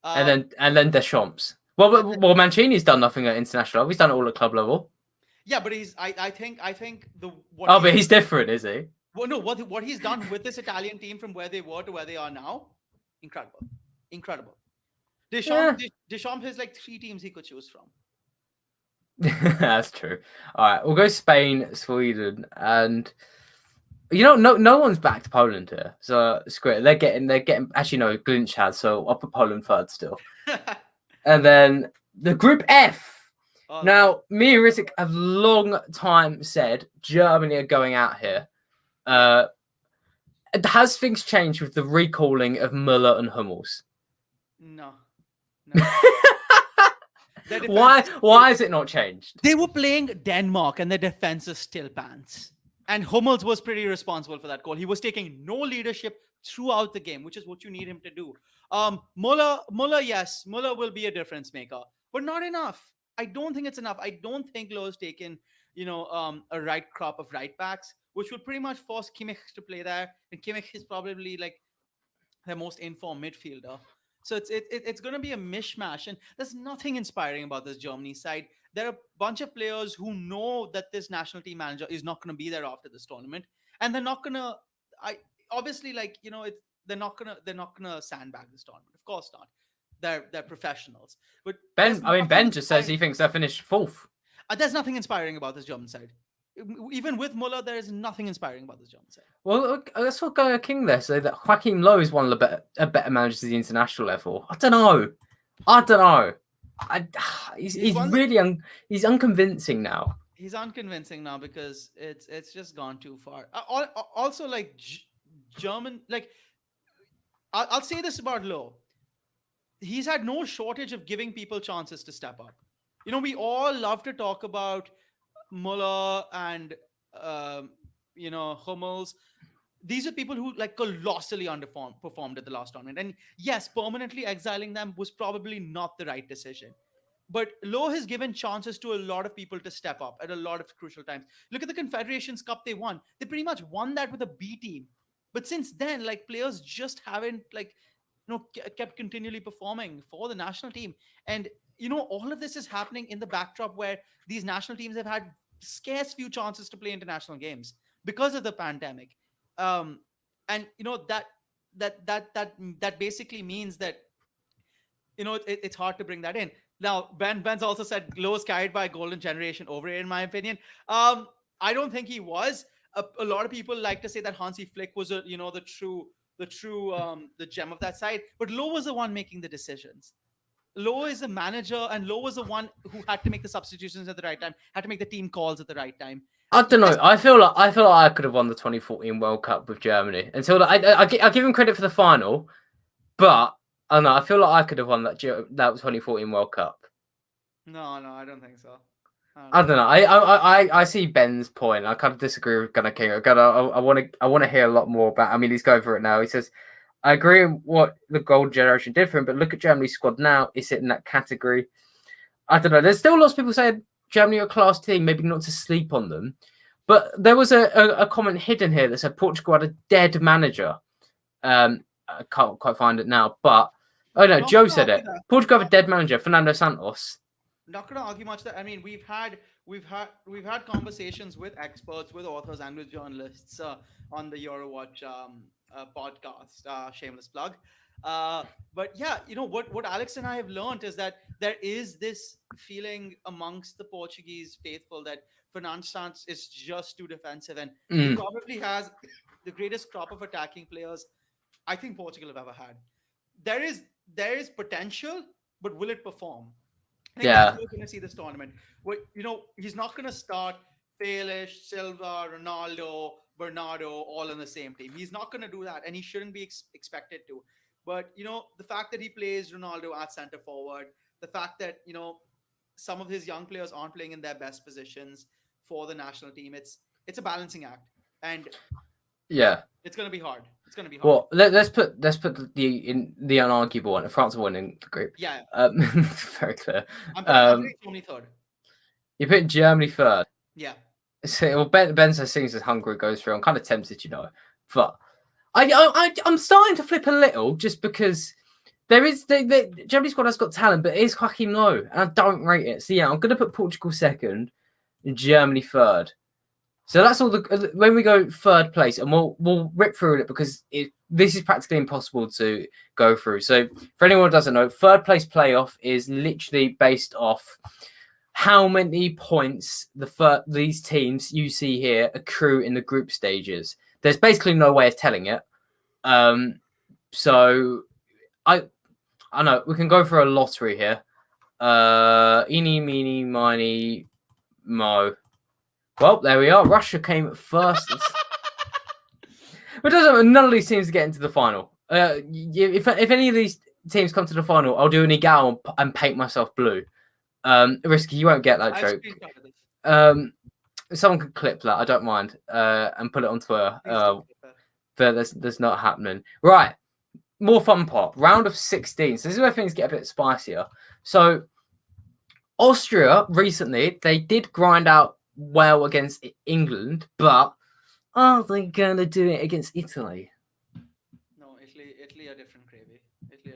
Speaker 1: And then Deschamps. Well, Mancini's done nothing at international level. He's done it all at club level.
Speaker 2: Yeah, but I think
Speaker 1: but he's different, is he?
Speaker 2: Well, no, what he's done with this Italian team from where they were to where they are now, incredible. Deschamps has like 3 teams he could choose from.
Speaker 1: That's true. All right, we'll go Spain, Sweden, and no one's backed Poland here, so it's great. They're getting. Actually, no, Glinch has, so I'll put Poland third still. And then the Group F. Now, me and Rittik have long time said Germany are going out here. Has things changed with the recalling of Müller and Hummels?
Speaker 2: No.
Speaker 1: Why has it not changed?
Speaker 2: They were playing Denmark and their defense is still pants. And Hummels was pretty responsible for that goal. He was taking no leadership throughout the game, which is what you need him to do. Müller, yes, Müller will be a difference maker, but not enough. I don't think it's enough. I don't think Löw's taken, a right crop of right backs, which would pretty much force Kimmich to play there. And Kimmich is probably like their most informed midfielder. So it's going to be a mishmash. And there's nothing inspiring about this Germany side. There are a bunch of players who know that this national team manager is not going to be there after this tournament. And they're not going to, they're not gonna sandbag this tournament. Of course not. They're professionals. But
Speaker 1: Ben just says he thinks they'll finish 4th.
Speaker 2: There's nothing inspiring about this German side. Even with Müller, there is nothing inspiring about this German side.
Speaker 1: Well, let's not go King there. So that Joachim Löw is one of the better managers at the international level. I don't know. He's
Speaker 2: won
Speaker 1: really he's unconvincing now.
Speaker 2: He's unconvincing now because it's just gone too far. Also, like German, like I'll say this about Lowe. He's had no shortage of giving people chances to step up. We all love to talk about Muller and Hummels. These are people who like colossally performed at the last tournament. And yes, permanently exiling them was probably not the right decision. But Lowe has given chances to a lot of people to step up at a lot of crucial times. Look at the Confederations Cup they won. They pretty much won that with a B team. But since then, like players just haven't kept continually performing for the national team. And all of this is happening in the backdrop where these national teams have had scarce few chances to play international games because of the pandemic. And that basically means that it's hard to bring that in. Now, Ben's also said Lowe's carried by a golden generation over it, in my opinion. I don't think he was. A lot of people like to say that Hansi Flick was the gem of that side, but Lowe was the one making the decisions. Lowe is a manager, and Lowe was the one who had to make the substitutions at the right time, had to make the team calls at the right time.
Speaker 1: I don't know. I feel like I could have won the 2014 World Cup with Germany. Until I give him credit for the final, but I don't know. I feel like I could have won that 2014 World Cup.
Speaker 2: No, I don't think so.
Speaker 1: I don't know. I see Ben's point. I kind of disagree with Gunnar King. I want to hear a lot more about. I mean, he's going for it now. He says, "I agree with what the golden generation did for him, but look at Germany's squad now. Is it in that category? I don't know. There's still lots of people saying Germany are a class team. Maybe not to sleep on them, but there was a comment hidden here that said Portugal had a dead manager. I can't quite find it now, but oh no, Joe said it. Portugal have a dead manager, Fernando Santos."
Speaker 2: Not going to argue much that. I mean, we've had conversations with experts, with authors, and with journalists on the Eurowatch podcast. Shameless plug. But yeah, what Alex and I have learned is that there is this feeling amongst the Portuguese faithful that Fernando Santos is just too defensive, and he probably has the greatest crop of attacking players I think Portugal have ever had. There is potential, but will it perform? I think that's what we're going to see this tournament. He's not going to start Grealish, Silva, Ronaldo, Bernardo all in the same team. He's not going to do that, and he shouldn't be expected to. But, the fact that he plays Ronaldo at center forward, the fact that, some of his young players aren't playing in their best positions for the national team, it's a balancing act. And it's going to be hard. It's going to be hard.
Speaker 1: Well, let's put the unarguable one. France are winning the group.
Speaker 2: Yeah.
Speaker 1: Very clear.
Speaker 2: I'm putting Germany third.
Speaker 1: You put Germany third.
Speaker 2: Yeah.
Speaker 1: So, well, Ben says things as Hungary goes through. I'm kind of tempted, but I'm starting to flip a little just because there is the Germany squad has got talent, but it is fucking low, and I don't rate it. So yeah, I'm gonna put Portugal second, and Germany third. So that's all when we go third place, and we'll rip through it because this is practically impossible to go through. So for anyone who doesn't know, third place playoff is literally based off how many points these teams you see here accrue in the group stages. There's basically no way of telling it. So I know we can go for a lottery here. Eeny, meeny, miny, mo. Well, there we are. Russia came first. But none of these teams get into the final. If any of these teams come to the final, I'll do an egal and paint myself blue. Risky, you won't get that joke. Someone could clip that. I don't mind. And put it on Twitter. But that's not happening. Right. More fun part. Round of 16. So this is where things get a bit spicier. So Austria recently, they did grind out well against England, but are they going to do it against Italy?
Speaker 2: No, Italy are different gravy.
Speaker 1: Italy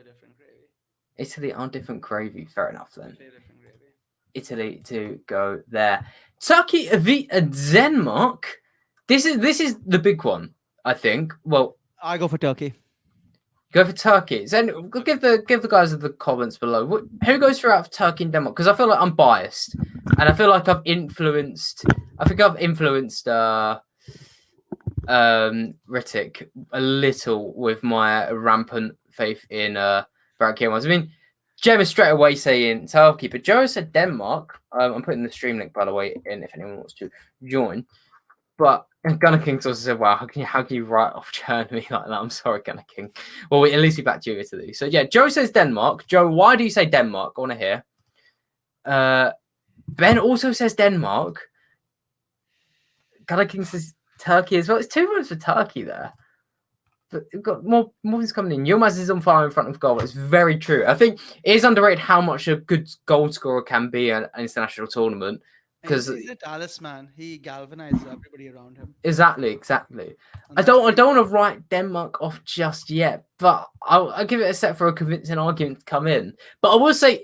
Speaker 1: are different gravy. Fair enough then.
Speaker 2: Italy are different gravy.
Speaker 1: Italy to go there. Turkey v Denmark. This is the big one, I think. Well,
Speaker 2: I go for Turkey.
Speaker 1: Go for Turkey. So give the guys in the comments below. Who goes through out of Turkey and Denmark? Because I feel like I'm biased, and I feel like I've influenced. Rittik a little with my rampant faith in Barack Yilmaz. I mean, Jem is straight away saying Turkey, but Joe said Denmark. I'm putting the stream link, by the way, in if anyone wants to join. But Gunner King's also said, wow, how can you write off Germany like that? I'm sorry, Gunner King. Well, at least we backed you into these. So, yeah, Joe says Denmark. Joe, why do you say Denmark? I want to hear. Ben also says Denmark. Gunner King says Turkey as well. It's 2 votes for Turkey there. But we've got more things coming in. Yilmaz is on fire in front of goal. It's very true. I think it is underrated how much a good goal scorer can be at an international tournament. Because
Speaker 2: he's a talisman. He galvanizes everybody around him.
Speaker 1: Exactly. I don't want to write Denmark off just yet, but I'll give it a set for a convincing argument to come in. But I will say,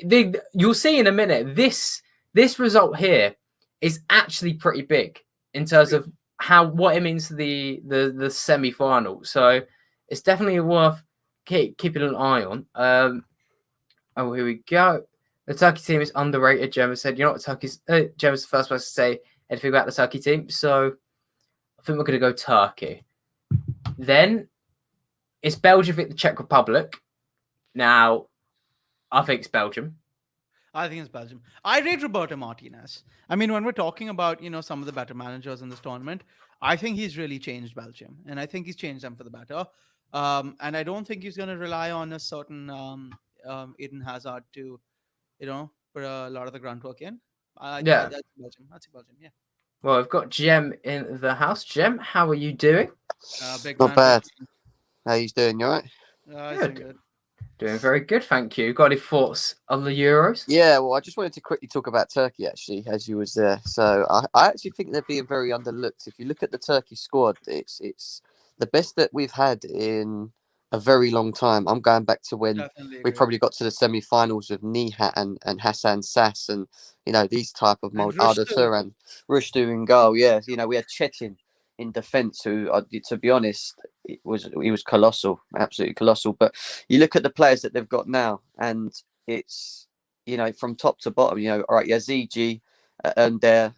Speaker 1: you'll see in a minute, this result is actually pretty big in terms of what it means to the semi-final. So it's definitely worth keeping an eye on. Here we go. The Turkey team is underrated. Gemma said, "You're not Turkey's." Gemma's the first person to say anything about the Turkey team, so I think we're going to go Turkey. Then it's Belgium v the Czech Republic. Now, I think it's Belgium.
Speaker 2: I think it's Belgium. I rate Roberto Martinez. I mean, when we're talking about some of the better managers in this tournament, I think he's really changed Belgium, and I think he's changed them for the better. And I don't think he's going to rely on a certain Eden Hazard to, put a lot of the groundwork in. That's Belgium. That's Belgium. Yeah.
Speaker 1: Well, I've got Jem in the house. Jem, how are you doing?
Speaker 4: Not bad. How you doing? You all right?
Speaker 2: Good.
Speaker 1: Doing very good, thank you. Got any thoughts on the Euros?
Speaker 4: Yeah, well, I just wanted to quickly talk about Turkey, actually, as you was there. So I actually think they're being very underlooked. If you look at the Turkey squad, it's the best that we've had in a very long time. I'm going back to when we probably got to the semi-finals with Nihat and Hassan Sass and, these type of mold. Arda Turan, Rushdu in goal. Yeah, we had Chetin in defence who, to be honest, he was colossal, absolutely colossal. But you look at the players that they've got now and it's, from top to bottom, all right, Yazigi and Burak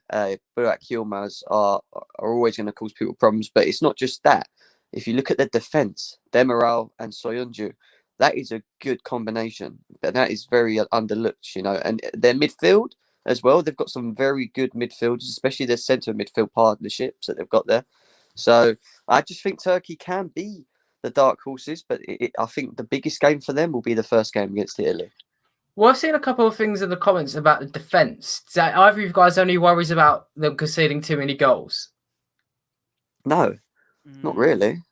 Speaker 4: Yilmaz are always going to cause people problems. But it's not just that. If you look at the defence, Demiral and Soyuncu, that is a good combination. But that is very underlooked, And their midfield as well, they've got some very good midfielders, especially their centre midfield partnerships that they've got there. So I just think Turkey can be the dark horses, but I think the biggest game for them will be the first game against Italy.
Speaker 1: Well, I've seen a couple of things in the comments about the defence. Do either of you guys have any worries about them conceding too many goals?
Speaker 4: No. Not really.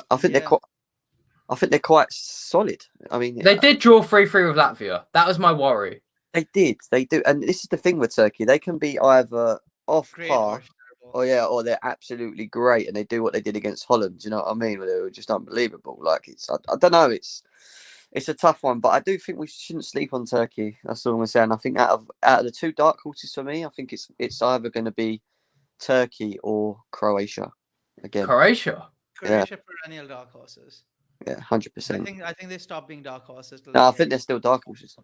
Speaker 4: I think they're quite solid. I mean,
Speaker 1: they did draw 3-3 with Latvia. That was my worry.
Speaker 4: They do, and this is the thing with Turkey. They can be either off par, or they're absolutely great, and they do what they did against Holland. You know what I mean? Where they were just unbelievable. Like I don't know. It's a tough one, but I do think we shouldn't sleep on Turkey. That's all I'm saying. I think out of the two dark horses for me, I think it's either going to be Turkey or Croatia. Again,
Speaker 1: Croatia,
Speaker 2: perennial dark horses.
Speaker 4: Yeah, 100%.
Speaker 2: I think they stopped being dark horses.
Speaker 4: No, I think they're still dark horses.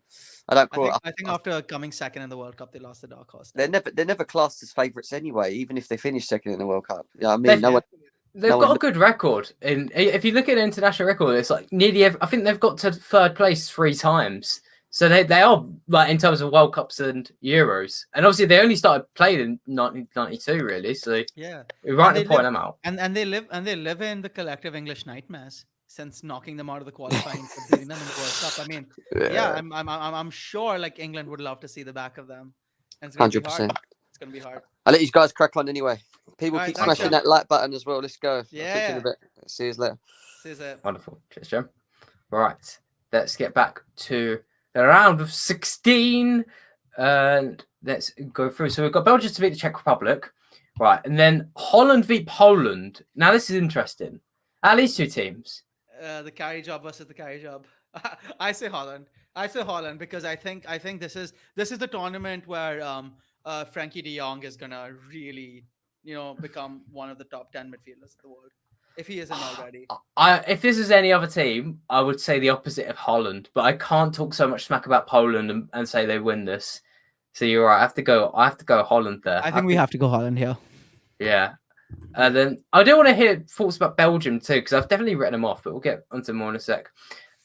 Speaker 4: I
Speaker 2: think after coming second in the World Cup, they lost the dark horse.
Speaker 4: They're never classed as favourites anyway, even if they finish second in the World Cup. Yeah, I mean,
Speaker 1: they've got a good record. And if you look at the international record, it's like I think they've got to third place 3 times. So they are like in terms of World Cups and Euros, and obviously they only started playing in 1992, really. So
Speaker 2: yeah,
Speaker 1: we're right to point them out.
Speaker 2: And they live in the collective English nightmares since knocking them out of the qualifying for beating them in the World Cup. I mean, I'm sure like England would love to see the back of them. And it's
Speaker 4: 100%.
Speaker 2: It's gonna be hard.
Speaker 4: I'll let you guys crack on anyway. People keep smashing that like button as well. Let's go.
Speaker 2: Yeah.
Speaker 4: In a bit. See you later.
Speaker 2: See you later.
Speaker 1: Wonderful. Cheers, Jim. Right, let's get back to the round of 16 and let's go through. So we've got Belgium to beat the Czech Republic, right, and then Holland v Poland. Now this is interesting. At least 2 teams.
Speaker 2: The carry job versus the carry job. I say Holland. Because I think this is the tournament where Frankie de Jong is gonna really become one of the top 10 midfielders in the world. If he isn't already.
Speaker 1: If this is any other team, I would say the opposite of Holland. But I can't talk so much smack about Poland and say they win this. So you're right. I have to go Holland there.
Speaker 2: I think we have to go Holland here.
Speaker 1: Yeah. Then I do want to hear thoughts about Belgium too, because I've definitely written them off, but we'll get onto them more in a sec.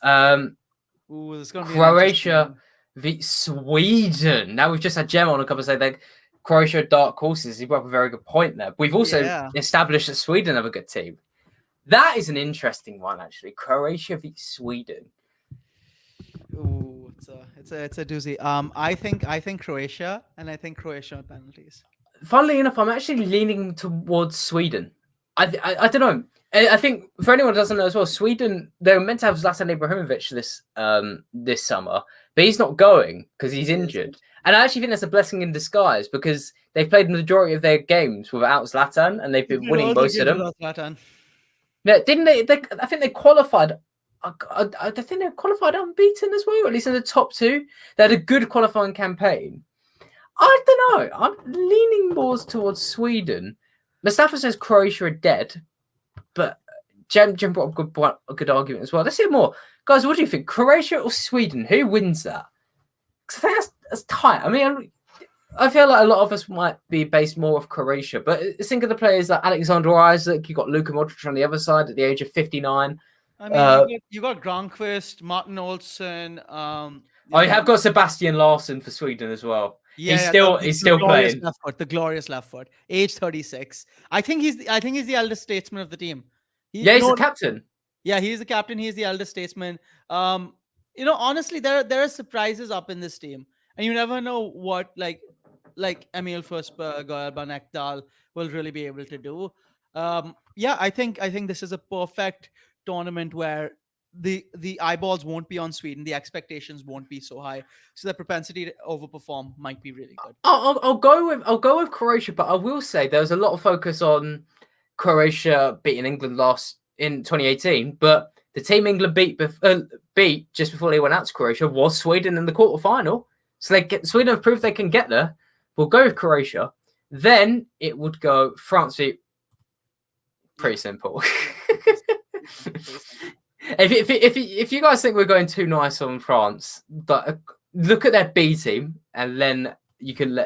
Speaker 2: It's gonna be
Speaker 1: Croatia v Sweden. Now we've just had Gemma on a couple say that Croatia dark horses. He brought up a very good point there. We've also established that Sweden have a good team. That is an interesting one, actually. Croatia v Sweden.
Speaker 2: Ooh, it's a doozy. I think Croatia, and I think Croatia on penalties.
Speaker 1: Funnily enough, I'm actually leaning towards Sweden. I don't know. I think for anyone who doesn't know as well, Sweden, they were meant to have Zlatan Ibrahimovic this summer, but he's not going because he's injured. And I actually think that's a blessing in disguise because they've played the majority of their games without Zlatan, and they've been winning most of them. Yeah, didn't they? I think they qualified. I think they qualified unbeaten as well, at least in the top two. They had a good qualifying campaign. I don't know. I'm leaning more towards Sweden. Mustafa says Croatia are dead, but Jem brought up a good argument as well. Let's hear more. Guys, what do you think? Croatia or Sweden? Who wins that? Because I think that's tight. I mean, I feel like a lot of us might be based more off Croatia, but think of the players like Alexander Isaac. You got Luka Modric on the other side at the age of 59.
Speaker 2: I mean, you got Granqvist, Martin Olsen.
Speaker 1: You have got Sebastian Larsson for Sweden as well.
Speaker 2: Yeah,
Speaker 1: he's still playing.
Speaker 2: The glorious left foot, age 36. I think he's the eldest statesman of the team.
Speaker 1: He's the captain.
Speaker 2: Yeah, he's the captain. He's the eldest statesman. Honestly, there are surprises up in this team, and you never know what like Emil Forsberg or Alban Ekdal will really be able to do. I think this is a perfect tournament where the eyeballs won't be on Sweden, the expectations won't be so high, so the propensity to overperform might be really good.
Speaker 1: I'll go with Croatia, but I will say there was a lot of focus on Croatia beating England in 2018, but the team England beat just before they went out to Croatia was Sweden in the quarterfinal. So Sweden have proved they can get there. We'll go with Croatia. Then it would go France. Pretty simple. If you guys think we're going too nice on France, but look at their B team, and then you can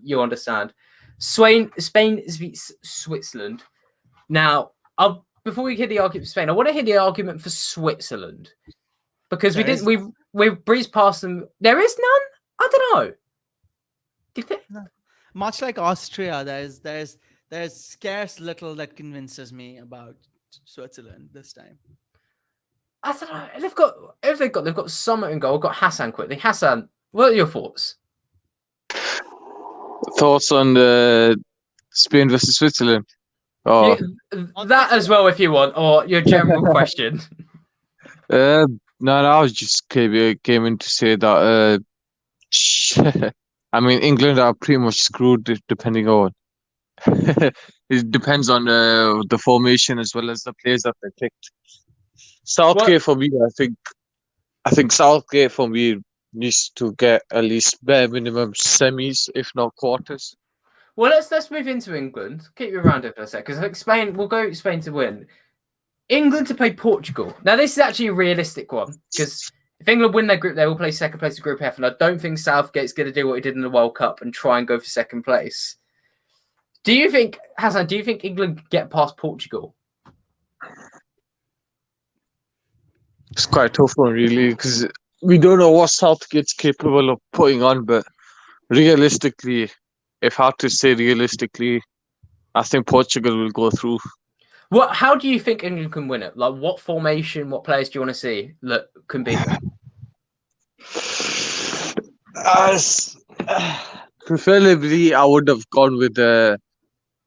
Speaker 1: you understand. Spain is Switzerland. Now, before we hear the argument for Spain, I want to hear the argument for Switzerland because we breezed past them. There is none. I don't know. Do you think?
Speaker 2: No. Much like Austria, there's scarce little that convinces me about Switzerland this time.
Speaker 1: I don't know. They've got Sommer in goal. Got Hassan quickly. Hassan, what are your thoughts?
Speaker 5: Thoughts on Spain versus Switzerland? Oh,
Speaker 1: that as well, if you want, or your general question.
Speaker 5: No, I was just came in to say that. I mean, England are pretty much screwed depending on. It depends on the formation as well as the players that they picked. Southgate for me, I think Southgate for me needs to get at least bare minimum semis, if not quarters.
Speaker 1: Well, let's move into England. Keep you around it for a sec, because I think Spain. We'll go Spain to win. England to play Portugal. Now, this is actually a realistic one because if England win their group, they will play second place of Group F, and I don't think Southgate's going to do what he did in the World Cup and try and go for second place. Do you think, Hassan? Do you think England can get past Portugal?
Speaker 5: It's quite a tough one, really, because we don't know what Southgate's capable of putting on, but realistically, if I had to say realistically, I think Portugal will go through.
Speaker 1: How do you think England can win it? Like, what formation, what players do you want to see that can beat them?
Speaker 5: Preferably, I would have gone with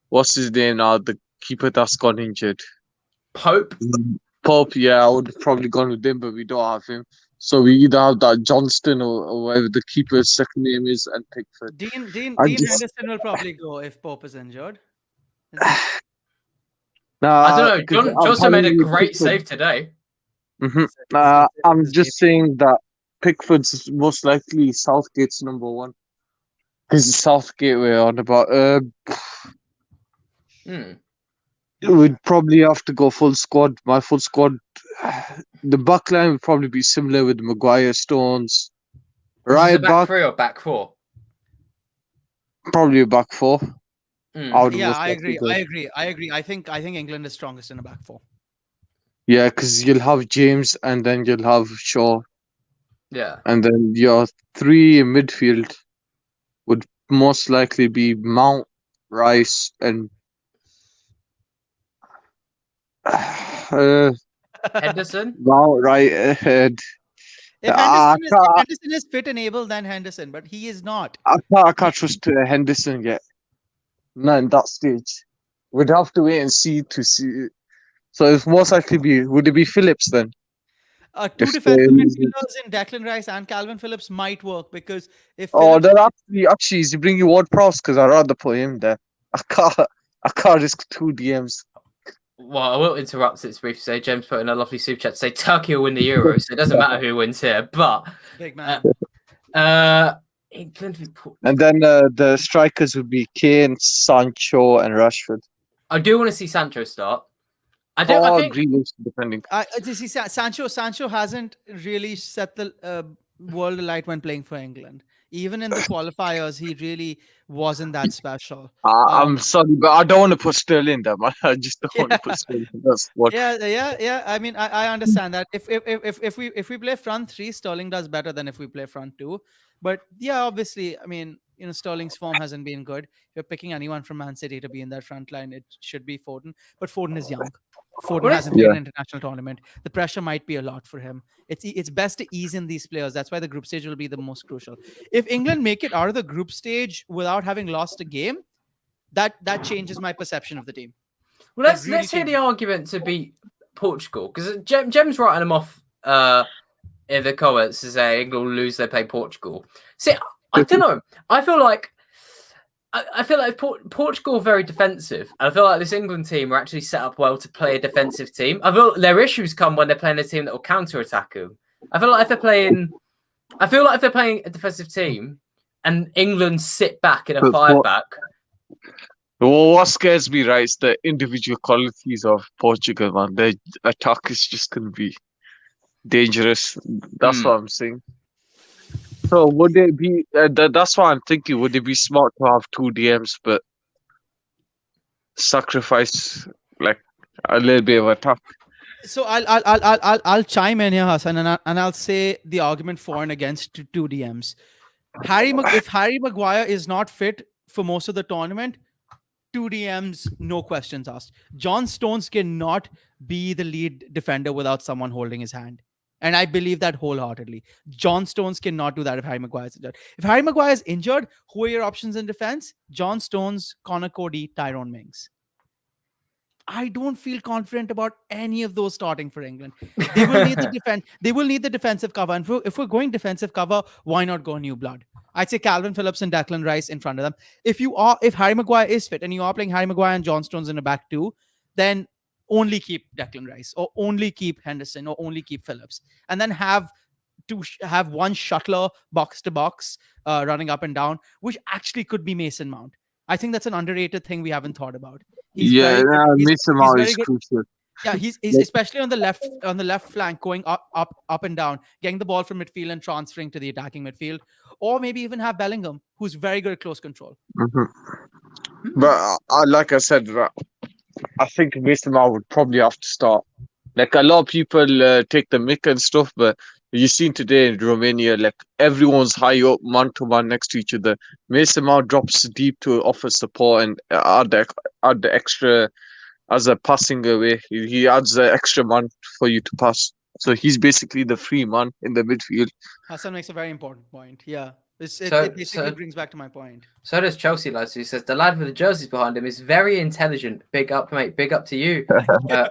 Speaker 5: what's his name now, the keeper that's gone injured.
Speaker 1: Pope,
Speaker 5: yeah, I would have probably gone with him, but we don't have him. So we either have that Johnston or whatever the keeper's second name is, and Pickford.
Speaker 2: Dean Henderson will probably go if Pope is injured.
Speaker 1: I don't know. Johnston made a great save today.
Speaker 5: Mm-hmm. I'm just saying that Pickford's most likely Southgate's number one. Because Southgate we're on about. We'd probably have to go full squad. My full squad. The back line would probably be similar with Maguire, Stones.
Speaker 1: Right back three or back four?
Speaker 5: Probably a back four.
Speaker 2: I agree. I think England is strongest in a back four.
Speaker 5: Yeah, because you'll have James and then you'll have Shaw.
Speaker 1: Yeah.
Speaker 5: and then your 3 in midfield would most likely be Mount, Rice, and
Speaker 1: Henderson.
Speaker 5: Mount right ahead.
Speaker 2: If
Speaker 5: I can't,
Speaker 2: Henderson is fit and able, then Henderson, but he is not.
Speaker 5: I can't trust Henderson yet. Not in that stage. We'd have to wait and see to see. So it's most likely would it be Phillips then?
Speaker 2: Two
Speaker 5: If
Speaker 2: defensive
Speaker 5: they,
Speaker 2: midfielders in Declan Rice and Calvin Phillips might work because if
Speaker 5: oh,
Speaker 2: Phillips,
Speaker 5: then actually, is he bring you Ward Prowse? Because I'd rather put him there. I can't risk 2 DMs.
Speaker 1: Well, I will interrupt it briefly. Say James put in a lovely super chat to say Turkey will win the Euros, so it doesn't matter who wins here. But
Speaker 2: big man.
Speaker 1: England v Portugal.
Speaker 5: And then the strikers would be Kane, Sancho, and Rashford.
Speaker 1: I do want to see Sancho start. I think
Speaker 5: Grealish, depending.
Speaker 2: See, Sancho hasn't really set the world alight when playing for England. Even in the qualifiers, he really wasn't that special.
Speaker 5: I'm sorry, but I don't want to put Sterling there, man. I just don't want to put Sterling. That's what.
Speaker 2: Yeah. I mean, I understand that. If we play front 3, Sterling does better than if we play front 2. But yeah, obviously, I mean, Sterling's form hasn't been good. If you're picking anyone from Man City to be in that front line, it should be Foden. But Foden is young. Foden hasn't played an international tournament. The pressure might be a lot for him. It's best to ease in these players. That's why the group stage will be the most crucial. If England make it out of the group stage without having lost a game, that changes my perception of the team.
Speaker 1: Well, let's hear the argument to beat Portugal, because Jem's writing them off in the comments to say England will lose. They play Portugal. See, I don't know. I feel like Portugal are very defensive. I feel like this England team are actually set up well to play a defensive team. I feel their issues come when they're playing a team that will counter-attack them. I feel like if they're playing a defensive team and England sit back in a 5-back.
Speaker 5: Well, what scares me, right, is the individual qualities of Portugal, man. Their attack is just going to be dangerous. That's what I'm saying. So would it be? That's what I'm thinking. Would it be smart to have 2 DMs, but sacrifice like a little bit of attack?
Speaker 2: So I'll chime in here, Hassan, and I'll say the argument for and against 2 DMs. If Harry Maguire is not fit for most of the tournament, 2 DMs, no questions asked. John Stones cannot be the lead defender without someone holding his hand. And I believe that wholeheartedly. John Stones cannot do that if Harry Maguire is injured. If Harry Maguire is injured, who are your options in defense? John Stones, Connor Cody, Tyrone Mings. I don't feel confident about any of those starting for England. They will need the defense. They will need the defensive cover. And if we're going defensive cover, why not go new blood? I'd say Calvin Phillips and Declan Rice in front of them. If Harry Maguire is fit and you are playing Harry Maguire and John Stones in the back too, then only keep Declan Rice or only keep Henderson or only keep Phillips, and then have one shuttler box to box running up and down, which actually could be Mason Mount. I think that's an underrated thing we haven't thought about.
Speaker 5: Mason Mount is crucial.
Speaker 2: Yeah, he's especially on the left flank, going up and down, getting the ball from midfield and transferring to the attacking midfield, or maybe even have Bellingham, who's very good at close control.
Speaker 5: But like I said, I think Mason Mount would probably have to start. Like a lot of people take the mick and stuff, but you've seen today in Romania, like everyone's high up, man to man next to each other. Mason Mount drops deep to offer support and add the extra as a passing away. He adds the extra man for you to pass. So he's basically the free man in the midfield.
Speaker 2: Hassan makes a very important point. Yeah. It basically brings back to my point.
Speaker 1: So does Chelsea lads, who says the lad with the jerseys behind him is very intelligent. Big up, mate. Big up to you,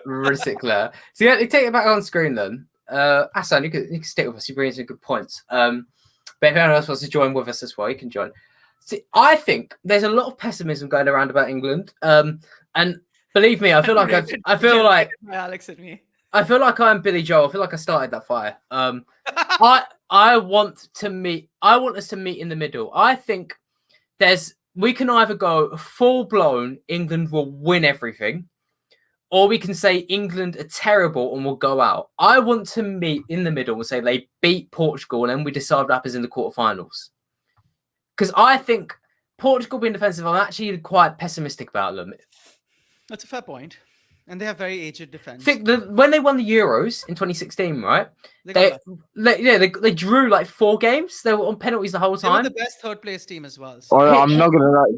Speaker 1: Risikler. So yeah, take it back on screen then. Hassan, you can stick with us. You bring in some good points. But if anyone else wants to join with us as well, you can join. See, I think there's a lot of pessimism going around about England. And believe me, I feel like
Speaker 2: Alex and me.
Speaker 1: I feel like I'm Billy Joel. I feel like I started that fire. I want us to meet in the middle. I think we can either go full blown England will win everything, or we can say England are terrible and we'll go out. I want to meet in the middle and say they beat Portugal and then we decide what happens in the quarterfinals. Because I think Portugal being defensive, I'm actually quite pessimistic about them.
Speaker 2: That's a fair point. And they have very aged defense.
Speaker 1: When they won the Euros in 2016, right?
Speaker 2: They
Speaker 1: They drew like 4 games. They were on penalties the whole
Speaker 2: were
Speaker 1: time.
Speaker 2: the best third place team as well. So.
Speaker 5: Or I'm not gonna lie,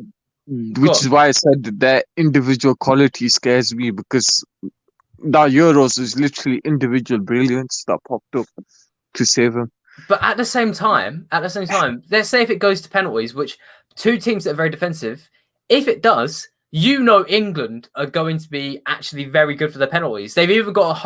Speaker 1: Go
Speaker 5: which
Speaker 1: on.
Speaker 5: is why I said that individual quality scares me, because that Euros is literally individual brilliance that popped up to save him.
Speaker 1: But at the same time, let's say if it goes to penalties, which 2 teams that are very defensive, if it does, England are going to be actually very good for the penalties. They've even got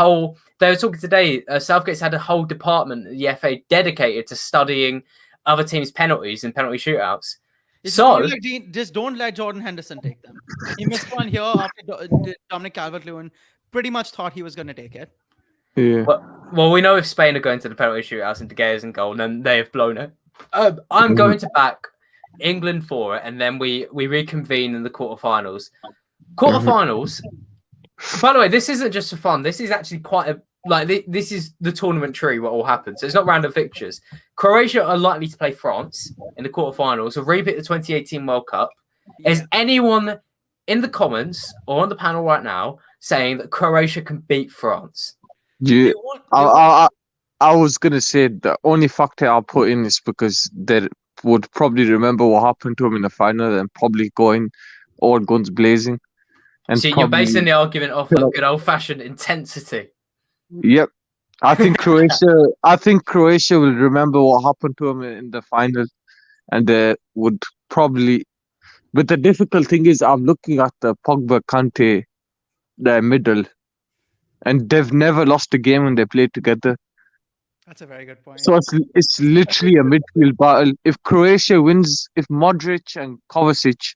Speaker 1: they were talking today, Southgate's had a whole department at the FA dedicated to studying other teams' penalties and penalty shootouts.
Speaker 2: Just don't let Jordan Henderson take them. He missed one here after Dominic Calvert-Lewin pretty much thought he was going to take it.
Speaker 5: Yeah.
Speaker 1: Well, we know if Spain are going to the penalty shootouts and De Gea's in goal, then they have blown it. I'm going to back England for it, and then we reconvene in the quarterfinals. Quarterfinals. By the way, this isn't just for fun. This is actually this is the tournament tree. What will happen? So it's not random fixtures. Croatia are likely to play France in the quarterfinals. So repeat the 2018 World Cup.
Speaker 2: Yeah.
Speaker 1: Is anyone in the comments or on the panel right now saying that Croatia can beat France?
Speaker 5: Yeah, I was gonna say the only factor I'll put in is because they would probably remember what happened to him in the final and probably going all guns blazing. And
Speaker 1: you're basing the argument off of good old-fashioned intensity.
Speaker 5: Yep, I think Croatia will remember what happened to him in the final, and they would probably. But the difficult thing is, I'm looking at the Pogba Kante, the middle. And they've never lost a game when they played together.
Speaker 2: That's a very good point.
Speaker 5: So it's literally a midfield battle. If Croatia wins, if Modric and Kovacic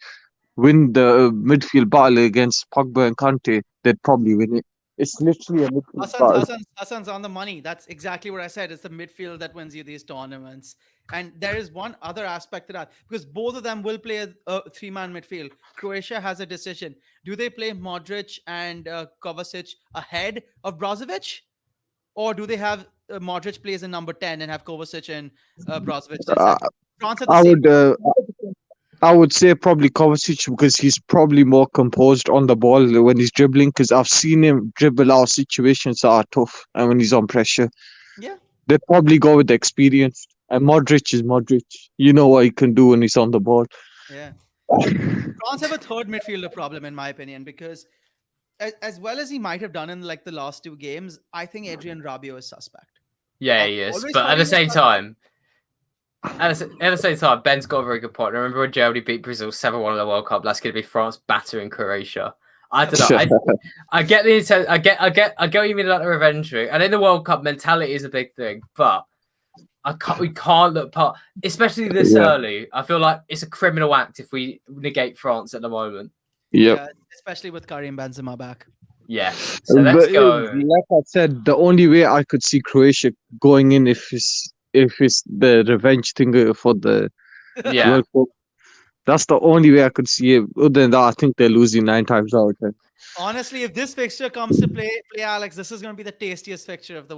Speaker 5: win the midfield battle against Pogba and Kante, they'd probably win it. It's literally a midfield battle.
Speaker 2: Hassan's on the money. That's exactly what I said. It's the midfield that wins you these tournaments. And there is one other aspect to that, because both of them will play a 3-man midfield. Croatia has a decision. Do they play Modric and Kovacic ahead of Brozovic? Or do they have Modric plays in number 10 and have Kovacic and Brozovic? France at the
Speaker 5: I would say probably Kovacic, because he's probably more composed on the ball when he's dribbling, because I've seen him dribble out situations that are tough and when he's on pressure.
Speaker 2: Yeah.
Speaker 5: They'd probably go with the experience. And Modric is Modric. You know what he can do when he's on the ball.
Speaker 2: Yeah. France have a third midfielder problem, in my opinion, because as well as he might have done in like the last 2 games, I think Adrian Rabiot is suspect.
Speaker 1: Yeah, he is. But at the same time, Ben's got a very good point. Remember when Germany beat Brazil 7-1 in the World Cup? That's going to be France battering Croatia. I don't know. I get the intent. I get what you mean about the revenge route. And in the World Cup, mentality is a big thing, but we can't look past, especially this early. I feel like it's a criminal act if we negate France at the moment.
Speaker 5: Yep.
Speaker 2: Yeah, especially with Karim Benzema back.
Speaker 1: Yeah. So let's go.
Speaker 5: Like I said, the only way I could see Croatia going in if it's the revenge thing for the World Cup. That's the only way I could see it. Other than that, I think they're losing 9 times out of 10.
Speaker 2: Honestly, if this fixture comes to play, Alex, this is going to be the tastiest fixture of the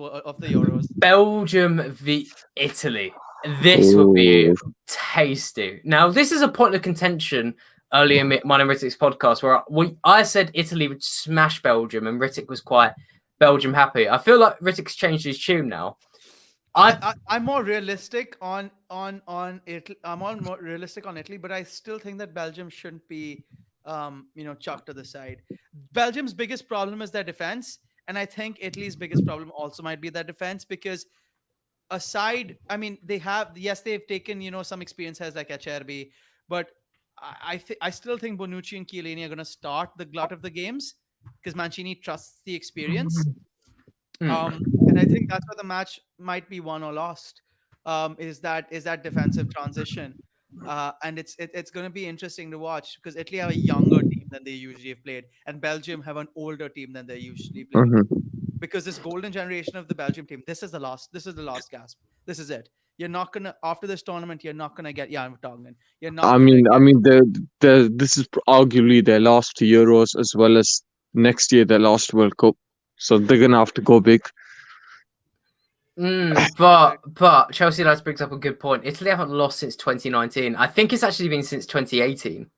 Speaker 2: Euros.
Speaker 1: Belgium v Italy. This would be tasty. Now, this is a point of contention earlier in mine and Rittik's podcast where I said Italy would smash Belgium, and Rittik was quite Belgium happy. I feel like Rittik's changed his tune now.
Speaker 2: I'm more realistic on Italy. I'm more realistic on Italy, but I still think that Belgium shouldn't be, chucked to the side. Belgium's biggest problem is their defense, and I think Italy's biggest problem also might be their defense, because they've taken some experience has like Acerbi, but I still think Bonucci and Chiellini are going to start the glut of the games because Mancini trusts the experience. And I think that's where the match might be won or lost. Is that defensive transition, and it's going to be interesting to watch because Italy have a younger team than they usually have played, and Belgium have an older team than they usually play. Because this golden generation of the Belgium team, this is the last gasp. This is it. You're not gonna after this tournament. You're not gonna get Vertonghen. You're not.
Speaker 5: This is arguably their last Euros as well as next year their last World Cup. So they're gonna have to go big.
Speaker 1: But Chelsea United brings up a good point. Italy haven't lost since 2019. I think it's actually been since 2018.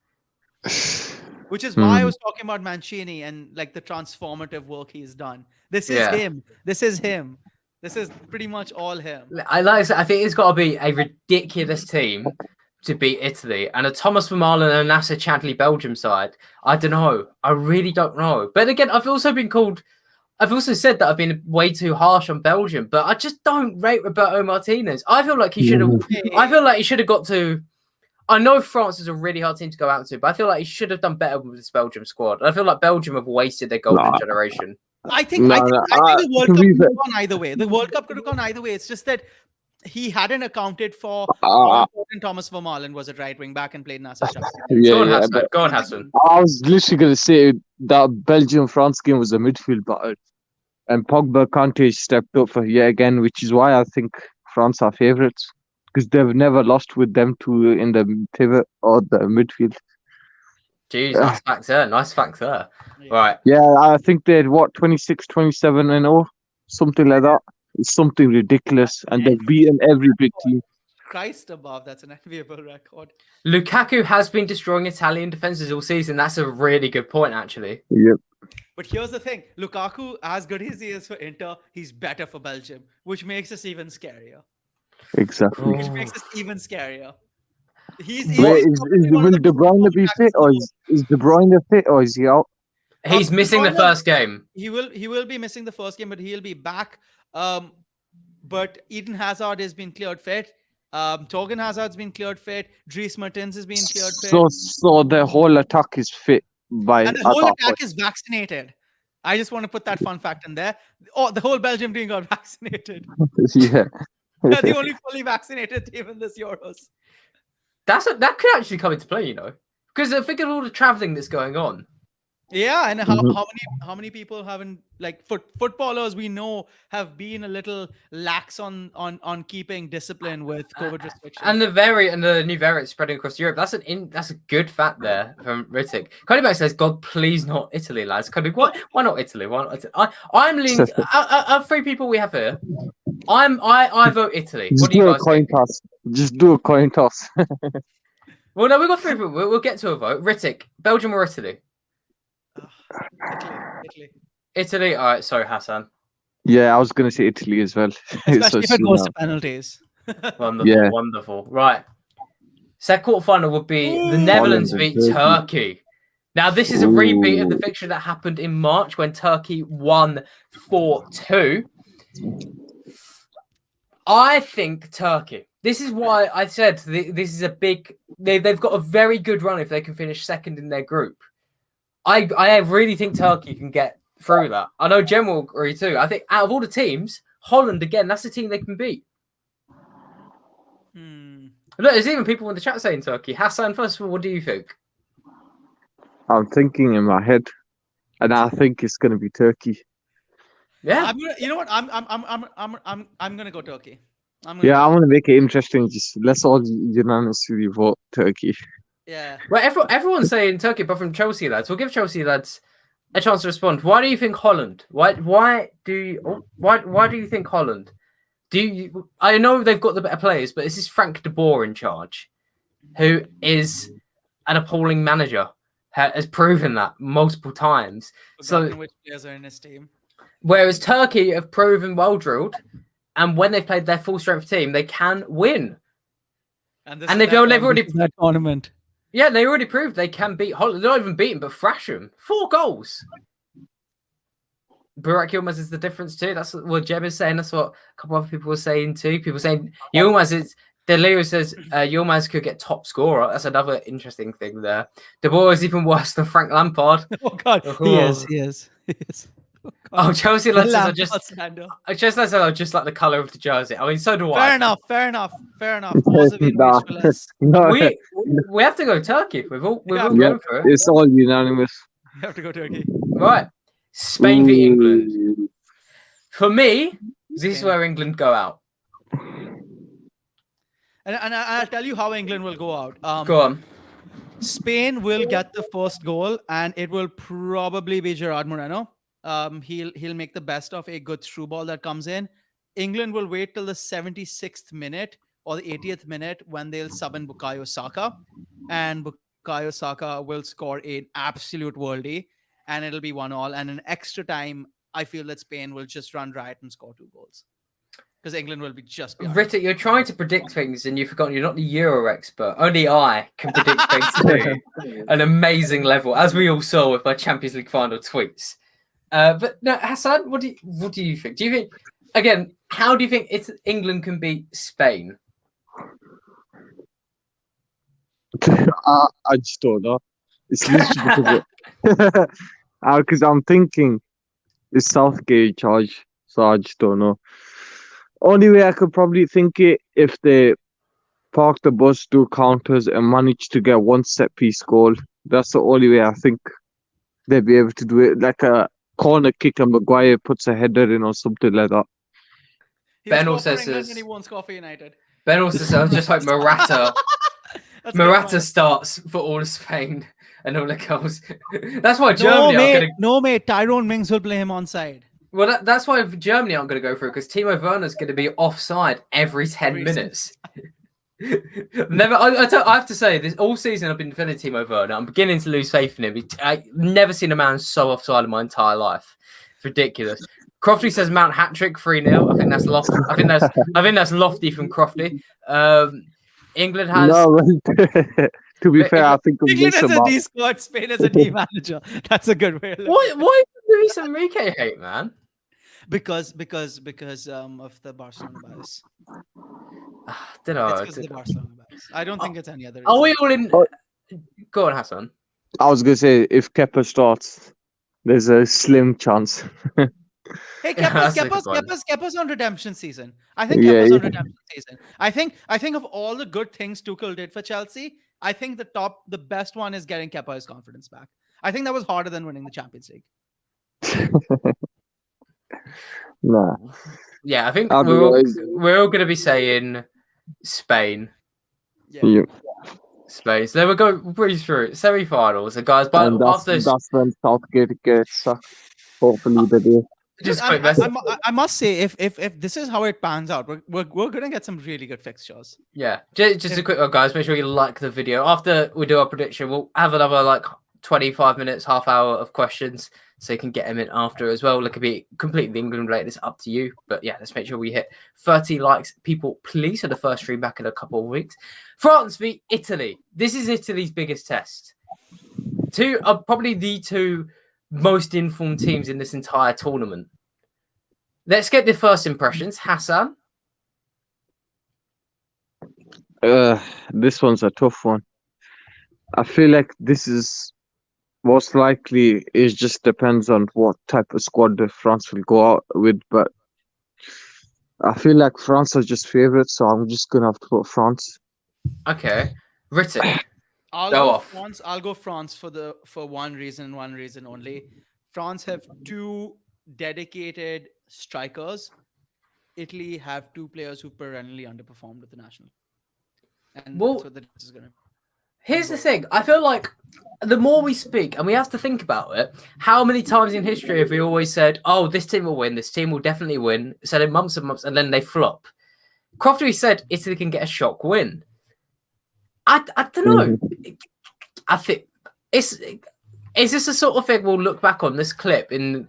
Speaker 2: which is why I was talking about Mancini and like the transformative work he's done. This is
Speaker 1: Yeah.
Speaker 2: him. This is him. This is pretty much all him.
Speaker 1: I think it's got to be a ridiculous team to beat Italy, and a Thomas Vermaelen and a Nasser Chadli Belgium side. I don't know. I really don't know. But again, I've also said that I've been way too harsh on Belgium, but I just don't rate Roberto Martinez. I feel like he should have. I feel like he should have got to. I know France is a really hard team to go out to, but I feel like he should have done better with this Belgium squad. I feel like Belgium have wasted their golden generation.
Speaker 2: I think the World Cup could have gone either way. The World Cup could have gone either way. It's just that he hadn't accounted for how important Thomas Vermaelen was at right wing back and played Nasser Chadli.
Speaker 1: Go on, Hassan.
Speaker 5: I was literally going to say that Belgium-France game was a midfield battle. And Pogba Kanté stepped up for yet again, which is why I think France are favourites. Because they've never lost with them two in the pivot or the midfield.
Speaker 1: Jeez, nice facts there.
Speaker 2: Yeah.
Speaker 1: Right.
Speaker 5: Yeah, I think they had, 26, 27 and 0, something like that. It's something ridiculous. And they've beaten every big team.
Speaker 2: Christ above, that's an enviable record.
Speaker 1: Lukaku has been destroying Italian defenses all season. That's a really good point, actually.
Speaker 5: Yep.
Speaker 2: But here's the thing. Lukaku, as good as he is for Inter, he's better for Belgium, which makes us even scarier.
Speaker 5: Exactly.
Speaker 2: Which makes us even scarier.
Speaker 5: Will De Bruyne be fit, or is De Bruyne fit, or is he out?
Speaker 1: He's missing the first game.
Speaker 2: He will be missing the first game, but he'll be back. But Eden Hazard has been cleared fit. Torgan Hazard's been cleared fit. Dries Mertens has been cleared fit.
Speaker 5: So the whole attack is fit by.
Speaker 2: And the whole attack is vaccinated. I just want to put that fun fact in there. Oh, the whole Belgium team got vaccinated.
Speaker 5: Yeah.
Speaker 2: They're the only fully vaccinated team in this Euros.
Speaker 1: That could actually come into play, because I think of all the traveling that's going on.
Speaker 2: Yeah, and how many people haven't, like, footballers we know have been a little lax on keeping discipline with COVID restrictions.
Speaker 1: And the new variant spreading across Europe. That's a good fact there from Rittik. Cody Back says, "God, please not Italy, lads." Cody, why not Italy? Why not Italy? I'm leaning. Of three people we have here, I vote Italy. What do you guys think?
Speaker 5: Just do a coin toss.
Speaker 1: Well, no, we've got three people. We'll get to a vote. Rittik, Belgium or Italy? Italy. All right. Sorry, Hassan.
Speaker 5: Yeah, I was going to say Italy as well.
Speaker 2: Especially if it goes to penalties.
Speaker 1: Wonderful.
Speaker 5: Yeah.
Speaker 1: Wonderful. Right. Second quarterfinal would be the Netherlands beat Turkey. Now, this is a repeat of the fixture that happened in March when Turkey won 4-2. I think Turkey. This is why I said this is a big. They've got a very good run if they can finish second in their group. I really think Turkey can get through that. I know Jem will agree too. I think out of all the teams, Holland again, that's the team they can beat. Look, there's even people in the chat saying Turkey. Hassan, first of all, what do you think?
Speaker 5: I'm thinking in my head, and I think it's going to be Turkey.
Speaker 1: Yeah.
Speaker 2: You know what? I'm gonna go Turkey.
Speaker 5: I want to make it interesting. Just let's all unanimously vote Turkey.
Speaker 2: Yeah.
Speaker 1: Well, everyone's saying Turkey, but from Chelsea lads, we'll give Chelsea lads a chance to respond. Why do you think Holland? Why do you think Holland? I know they've got the better players, but this is Frank de Boer in charge, who is an appalling manager. Has proven that multiple times. So
Speaker 2: which players are in his team?
Speaker 1: Whereas Turkey have proven well drilled, and when they've played their full strength team, they can win. And they've already
Speaker 2: that tournament.
Speaker 1: Yeah, they already proved they can beat Holland. They're not even beaten, but thrash them. 4 goals. Burak Yilmaz is the difference too. That's what Jeb is saying. That's what a couple of other people were saying too. People saying Yilmaz is. Delio says Yilmaz could get top scorer. That's another interesting thing there. De Boer is even worse than Frank Lampard.
Speaker 2: Oh God, he is.
Speaker 1: Oh, Chelsea lads are just like the colour of the jersey. I mean, so do I.
Speaker 2: Fair enough.
Speaker 1: We have to go Turkey. We've all gone for it.
Speaker 5: It's all unanimous.
Speaker 2: You have to go Turkey.
Speaker 1: Right. Spain v England. For me, this is where England go out.
Speaker 2: And I'll tell you how England will go out.
Speaker 1: Go on.
Speaker 2: Spain will get the first goal, and it will probably be Gerard Moreno. He'll make the best of a good through ball that comes in. England will wait till the 76th minute or the 80th minute when they'll sub in Bukayo Saka, and Bukayo Saka will score an absolute worldie, and it'll be 1-1. And in extra time, I feel that Spain will just run riot and score 2 goals because England will be just beyond.
Speaker 1: Ritter, you're trying to predict things and you've forgotten you're not the Euro expert. Only I can predict things to an amazing level, as we all saw with my Champions League final tweets. But no, Hassan, what do you think? Do you think, again, how do you think England can beat Spain?
Speaker 5: I just don't know. It's literally because I'm thinking it's Southgate charge, so I just don't know. Only way I could probably think it if they park the bus, do counters, and manage to get one set piece goal. That's the only way I think they'd be able to do it. Like a corner kick and Maguire puts a header in or something like that.
Speaker 2: Ben also says he won't score for United.
Speaker 1: Ben also says, I just hope Morata starts for all of Spain and all the goals. That's why Germany
Speaker 2: No, mate. Tyrone Mings will play him on side.
Speaker 1: Well, that's why Germany aren't going to go through, because Timo Werner's going to be offside every 10 minutes. I have to say, this all season I've been defending Timo Werner. I'm beginning to lose faith in him. I've never seen a man so offside in my entire life. It's ridiculous. Crofty says Mount hat-trick 3-0. I think that's lofty. I think that's lofty from Crofty. England has.
Speaker 5: No, to be fair, I think
Speaker 2: England has a D squad, Spain has a D manager. That's a good way.
Speaker 1: Why Luis Enrique hate, man?
Speaker 2: Because of the Barcelona bias. It's because of the Barcelona bias. I don't think it's any other reason.
Speaker 1: Are we all in? Go on, Hassan.
Speaker 5: I was gonna say if Kepa starts, there's a slim chance.
Speaker 2: Hey, Kepa's on redemption season. I think Kepa's on redemption season. I think of all the good things Tuchel did for Chelsea, I think the best one is getting Kepa his confidence back. I think that was harder than winning the Champions League.
Speaker 5: Nah.
Speaker 1: Yeah, I think we're all going to be saying Spain.
Speaker 5: Yeah.
Speaker 1: Spain. So we'll go breeze through semi-finals. And guys,
Speaker 5: that's when Southgate gets hopefully they do.
Speaker 2: I must say, if this is how it pans out, we're gonna get some really good fixtures.
Speaker 1: Yeah, just a quick one, guys. Make sure you like the video. After we do our prediction, we'll have another 25 minutes, half hour of questions, so you can get them in after as well. It could be completely England related. It's up to you, but yeah, let's make sure we hit 30 likes, people, please, for the first stream back in a couple of weeks. France v Italy. This is Italy's biggest test. Probably the two most informed teams in this entire tournament. Let's get the first impressions. Hassan?
Speaker 5: This one's a tough one. I feel like this is most likely, it just depends on what type of squad the France will go out with, but I feel like France are just favourites, so I'm just going to have to put France.
Speaker 1: Okay. Rittik.
Speaker 2: I'll go France for one reason only. France have two dedicated strikers. Italy have two players who perennially underperformed with the national. And that's what this is going to.
Speaker 1: Here's the thing. I feel like the more we speak, and we have to think about it, how many times in history have we always said, oh, this team will win, this team will definitely win, said in months and months, and then they flop. Crofty said Italy can get a shock win. I don't know. I think is this the sort of thing we'll look back on this clip in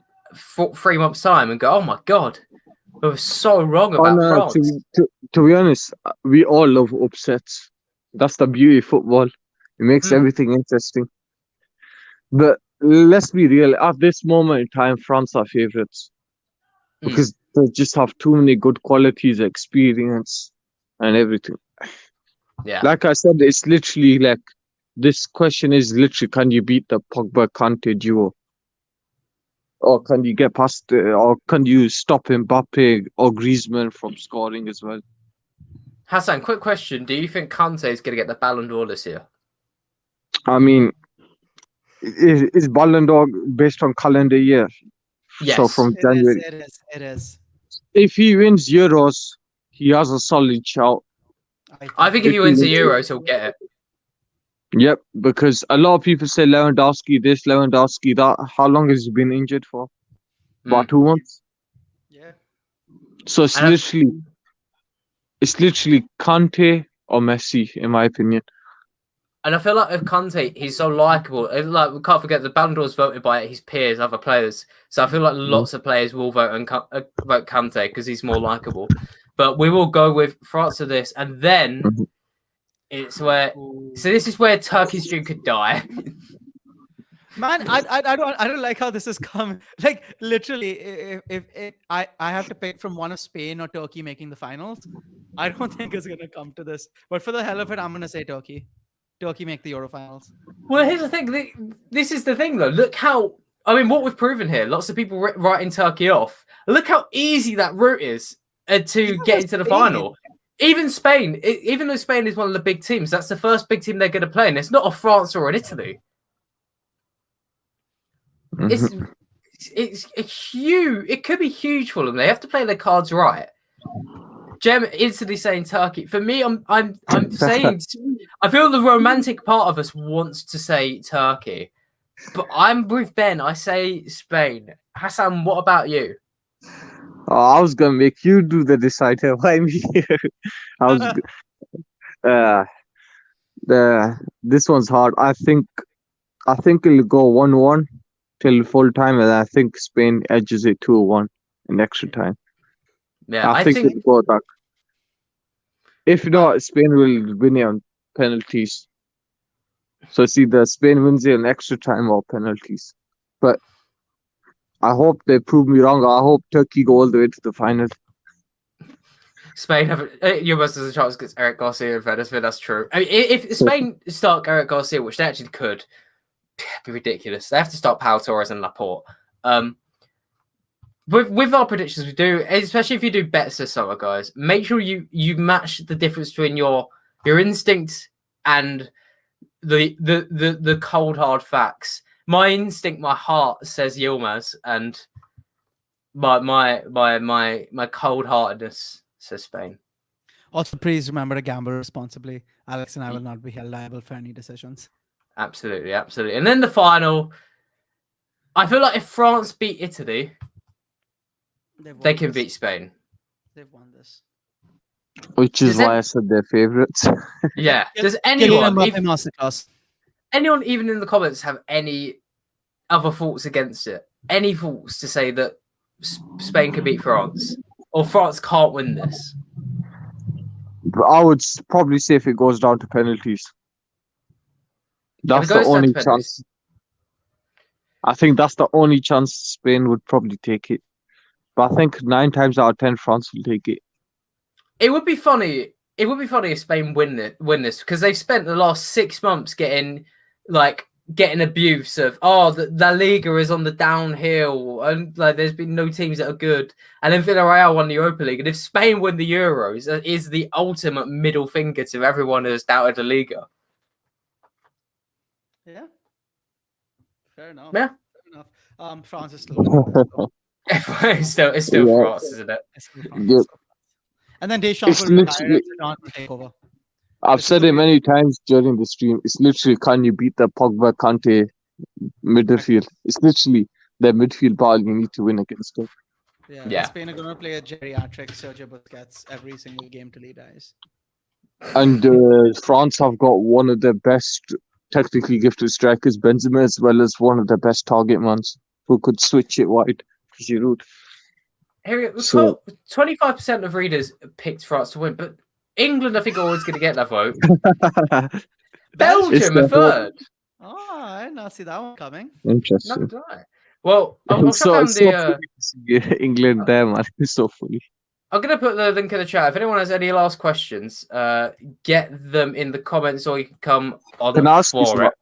Speaker 1: 3 months' time and go, oh my God, we were so wrong about France.
Speaker 5: To be honest, we all love upsets. That's the beauty of football. It makes everything interesting. But let's be real. At this moment in time, France are favourites. Because they just have too many good qualities, experience, and everything.
Speaker 1: Yeah.
Speaker 5: Like I said, it's literally like, this question is literally, can you beat the Pogba-Kante duo? Or can you get past, or can you stop Mbappe or Griezmann from scoring as well?
Speaker 1: Hassan, quick question. Do you think Kante is going to get the Ballon d'Or this year?
Speaker 5: I mean, is Ballon d'Or based on calendar year?
Speaker 1: Yes.
Speaker 5: So from January.
Speaker 2: It is.
Speaker 5: If he wins Euros, he has a solid shout.
Speaker 1: I think if he wins the Euros, he'll get it.
Speaker 5: Yep, because a lot of people say Lewandowski this, Lewandowski that. How long has he been injured for? About 2 months?
Speaker 2: Yeah.
Speaker 5: So it's literally Kante or Messi, in my opinion.
Speaker 1: And I feel like with Conte, he's so likable. Like we can't forget the Ballon d'Or is voted by his peers, other players. So I feel like lots of players will vote vote Conte because he's more likable. But we will go with France for this, and then it's where. So this is where Turkey's dream could die.
Speaker 2: Man, I don't like how this has come. Like literally, if I have to pick from one of Spain or Turkey making the finals, I don't think it's gonna come to this. But for the hell of it, I'm gonna say Turkey. Turkey make the Euro finals.
Speaker 1: Well, here's the thing. This is the thing, though. Look how. I mean, what we've proven here. Lots of people writing Turkey off. Look how easy that route is to get into the final. Even Spain, even though Spain is one of the big teams, that's the first big team they're going to play, and it's not a France or an Italy. It's a huge. It could be huge for them. They have to play their cards right. Jem instantly saying Turkey. For me, I'm saying I feel the romantic part of us wants to say Turkey, but I'm with Ben. I say Spain. Hassan, what about you?
Speaker 5: Oh, I was gonna make you do the decider. Why me? I was. This one's hard. I think it'll go 1-1 till full time, and I think Spain edges it 2-1 in extra time.
Speaker 1: Yeah,
Speaker 5: I think it'll go back. If not, Spain will win it on penalties. So it's either Spain wins it in extra time or penalties. But I hope they prove me wrong. I hope Turkey go all the way to the final.
Speaker 1: Spain have you must have a chance against Eric Garcia and Venice. That's true. I mean, if Spain start Eric Garcia, which they actually could, it'd be ridiculous. They have to start Pau Torres and Laporte. With our predictions, we do, especially if you do bets this summer, guys. Make sure you match the difference between your instinct and the cold hard facts. My instinct, my heart says Yilmaz, and my cold heartedness says Spain.
Speaker 2: Also, please remember to gamble responsibly. Alex and I will not be held liable for any decisions.
Speaker 1: Absolutely. And then the final. I feel like if France beat Italy, they can beat Spain.
Speaker 2: They've won this.
Speaker 5: Which is why I said they're favourites.
Speaker 1: Yeah. Does anyone even in the comments have any other thoughts against it? Any thoughts to say that Spain can beat France? Or France can't win this?
Speaker 5: I would probably say if it goes down to penalties. That's the only chance. I think that's the only chance Spain would probably take it. But I think 9 times out of 10 France will take it.
Speaker 1: It would be funny. It would be funny if Spain win this because they've spent the last 6 months getting abuse of the La Liga is on the downhill and like there's been no teams that are good, and then Villarreal won the Europa League, and if Spain win the Euros, that is the ultimate middle finger to everyone who has doubted the Liga.
Speaker 2: Yeah, fair enough.
Speaker 1: Yeah,
Speaker 2: fair enough. France is still
Speaker 1: it's still France, isn't it?
Speaker 5: Yep.
Speaker 2: And then Deschamps will retire and Zidane will take over.
Speaker 5: I've said it many times during the stream. It's literally, can you beat the Pogba Kante midfield? It's literally the midfield ball you need to win against them.
Speaker 2: Yeah. Spain are going to play a geriatric Sergio Busquets every single game to lead eyes.
Speaker 5: And France have got one of the best technically gifted strikers, Benzema, as well as one of the best target mans who could switch it wide. Giroud.
Speaker 1: Here, 25% of readers picked France to win, but England, I think, are always going to get that vote. Belgium, a third.
Speaker 2: Oh, I did not see that one coming.
Speaker 5: Interesting.
Speaker 1: Well, I'll shut down
Speaker 5: England there, man. It's so funny.
Speaker 1: I'm going to put the link in the chat. If anyone has any last questions, get them in the comments, or you can come on the floor.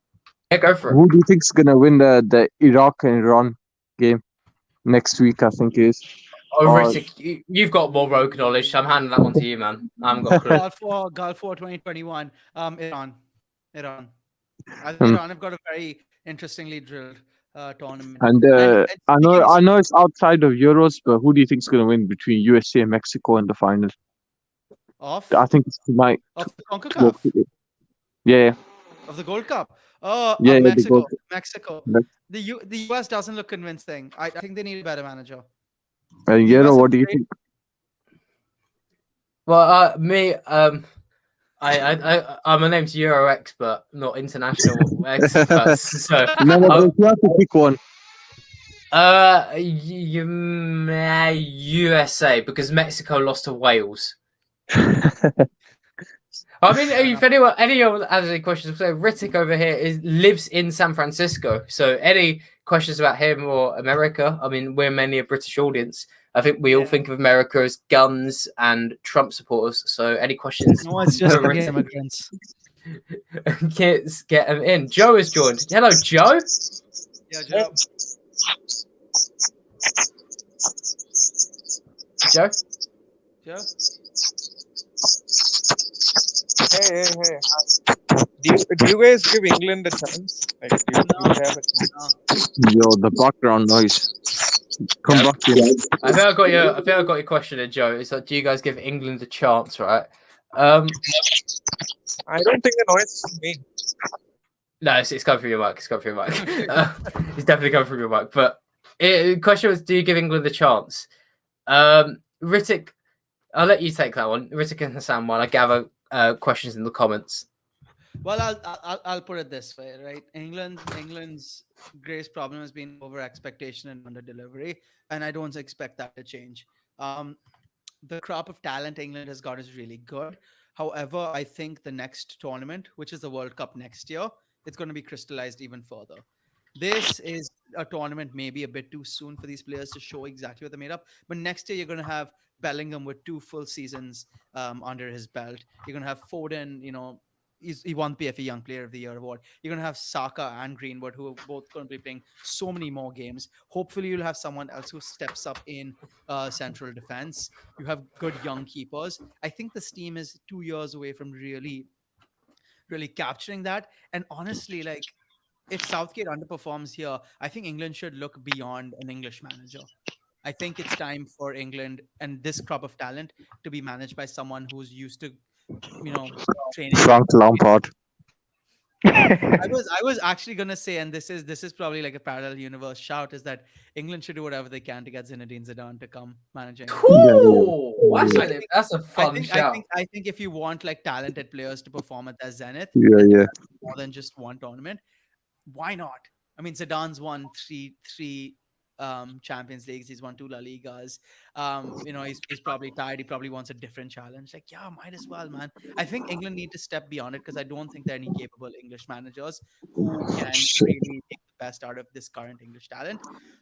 Speaker 1: Yeah, go for it.
Speaker 5: Who do you think is going to win the Iraq and Iran game next week? I think it is.
Speaker 2: Ritik,
Speaker 1: you've got more rogue knowledge. So I'm handing that one to you, man. I haven't got a clue.
Speaker 2: Gulf War 2021. Iran. Iran have got a very interestingly drilled tournament.
Speaker 5: And I know it's outside of Euros, but who do you think is going to win between USA and Mexico in the final? I think it's tonight.
Speaker 2: Of the CONCACAF?
Speaker 5: Yeah.
Speaker 2: Of the Gold Cup? Oh,
Speaker 5: yeah,
Speaker 2: Mexico. The US doesn't look convincing. I think they need a better manager.
Speaker 5: What do you think?
Speaker 1: Well, me, I'm a name's Euro expert, not international expert. So
Speaker 5: No, but you have to pick one.
Speaker 1: USA, because Mexico lost to Wales. I mean, if anyone has any questions, so Rittik over here lives in San Francisco. So any questions about him or America? I mean, we're mainly a British audience. I think we all think of America as guns and Trump supporters. So any questions?
Speaker 2: No, it's just
Speaker 1: for
Speaker 2: again
Speaker 1: Rittik?
Speaker 2: immigrants.
Speaker 1: Kids, get them in. Joe has joined. Hello, Joe.
Speaker 2: Yeah, Joe.
Speaker 1: Joe.
Speaker 2: Joe.
Speaker 6: Hey. Do you guys give England a chance? Like, do you have a chance?
Speaker 5: Yo, the background noise. Come back in.
Speaker 1: I think I got your question in, Joe. It's like, do you guys give England a chance, right?
Speaker 6: I don't think the noise is me.
Speaker 1: No, it's coming from your mic. It's coming from your mic. It's definitely coming from your mic. But the question was, do you give England a chance? Rittik, I'll let you take that one. Rittik and Hassan while I gather questions in the comments.
Speaker 2: Well, I'll put it this way, right? England's greatest problem has been over expectation and under delivery, and I don't expect that to change. The crop of talent England has got is really good. However, I think the next tournament, which is the World Cup next year, it's going to be crystallized even further. This is a tournament maybe a bit too soon for these players to show exactly what they're made up. But next year, you're going to have Bellingham with 2 full seasons under his belt. You're going to have Foden, he won the PFA Young Player of the Year award. You're going to have Saka and Greenwood, who are both going to be playing so many more games. Hopefully, you'll have someone else who steps up in central defense. You have good young keepers. I think this team is 2 years away from really capturing that. And honestly, like, if Southgate underperforms here, I think England should look beyond an English manager. I think it's time for England and this crop of talent to be managed by someone who's used to, training.
Speaker 5: Frank Lampard.
Speaker 2: I was actually gonna say, and this is probably like a parallel universe shout, is that England should do whatever they can to get Zinedine Zidane to come managing.
Speaker 1: Ooh, that's a fun shout.
Speaker 2: I think if you want like talented players to perform at their zenith, more than just one tournament, why not? I mean, Zidane's won three Champions Leagues. He's won 2 La Ligas. He's probably tired. He probably wants a different challenge. Like, yeah, might as well, man. I think England need to step beyond it because I don't think there are any capable English managers who can really make the best out of this current English talent.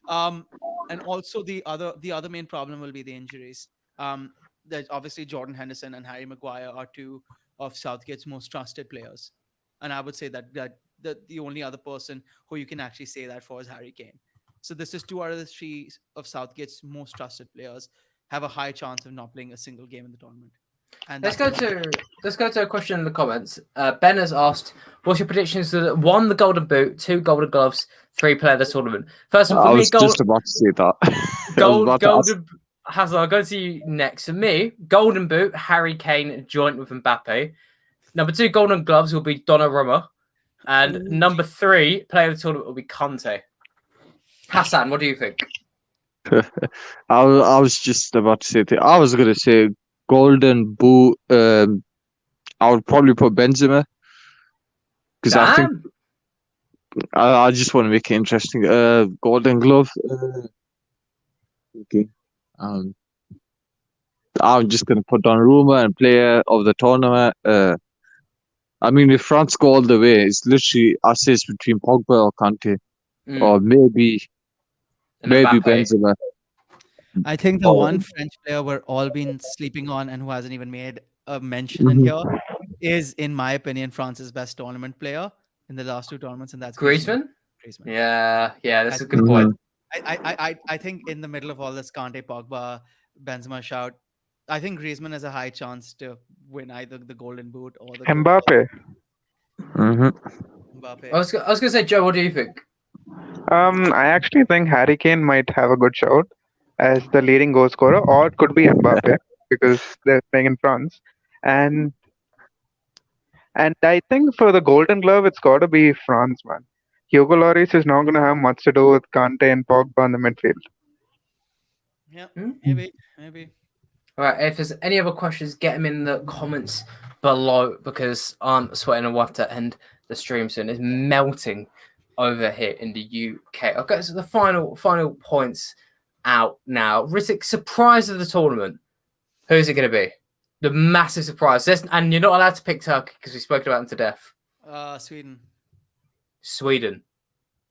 Speaker 2: And also the other main problem will be the injuries. There's obviously Jordan Henderson and Harry Maguire are 2 of Southgate's most trusted players, and I would say that the only other person who you can actually say that for is Harry Kane. So this is 2 out of the 3 of Southgate's most trusted players have a high chance of not playing a single game in the tournament. And
Speaker 1: let's go to a question in the comments. Ben has asked, "What's your predictions for 1, the Golden Boot, 2, Golden Gloves, 3, Player of the Tournament?" First of all,
Speaker 5: I was just about to say that.
Speaker 1: Golden. Hazard, I'll go to you next. For me, Golden Boot, Harry Kane joint with Mbappe. Number 2, Golden Gloves will be Donnarumma, and number 3, Player of the Tournament will be Conte. Hassan, what do you think?
Speaker 5: I was just about to say that. I was going to say Golden Boot. I would probably put Benzema because I think I just want to make it interesting. Golden Glove. Okay. I'm just going to put Donnarumma and Player of the Tournament. I mean, if France go all the way, it's literally I say it's between Pogba or Kante, or maybe Benzema.
Speaker 2: I think the one French player we're all been sleeping on and who hasn't even made a mention in here is, in my opinion, France's best tournament player in the last 2 tournaments, and that's
Speaker 1: Griezmann. Yeah, that's a good point.
Speaker 2: I think in the middle of all this Kante, Pogba, Benzema shout, I think Griezmann has a high chance to win either the Golden Boot or the
Speaker 6: Mbappe.
Speaker 2: Mbappe.
Speaker 1: I was gonna say, Joe, what do you think?
Speaker 6: I actually think Harry Kane might have a good shout as the leading goal scorer, or it could be Mbappe because they're playing in France. And I think for the Golden Glove, it's got to be France, man. Hugo Lloris is not going to have much to do with Kante and Pogba in the midfield.
Speaker 2: Yeah, maybe.
Speaker 1: All right, if there's any other questions, get them in the comments below because I'm sweating and we'll have to end the stream soon. It's melting over here in the UK. Okay, so the final points out now. Ritik, surprise of the tournament. Who's it going to be? The massive surprise. And you're not allowed to pick Turkey because we've spoken about them to death. Sweden.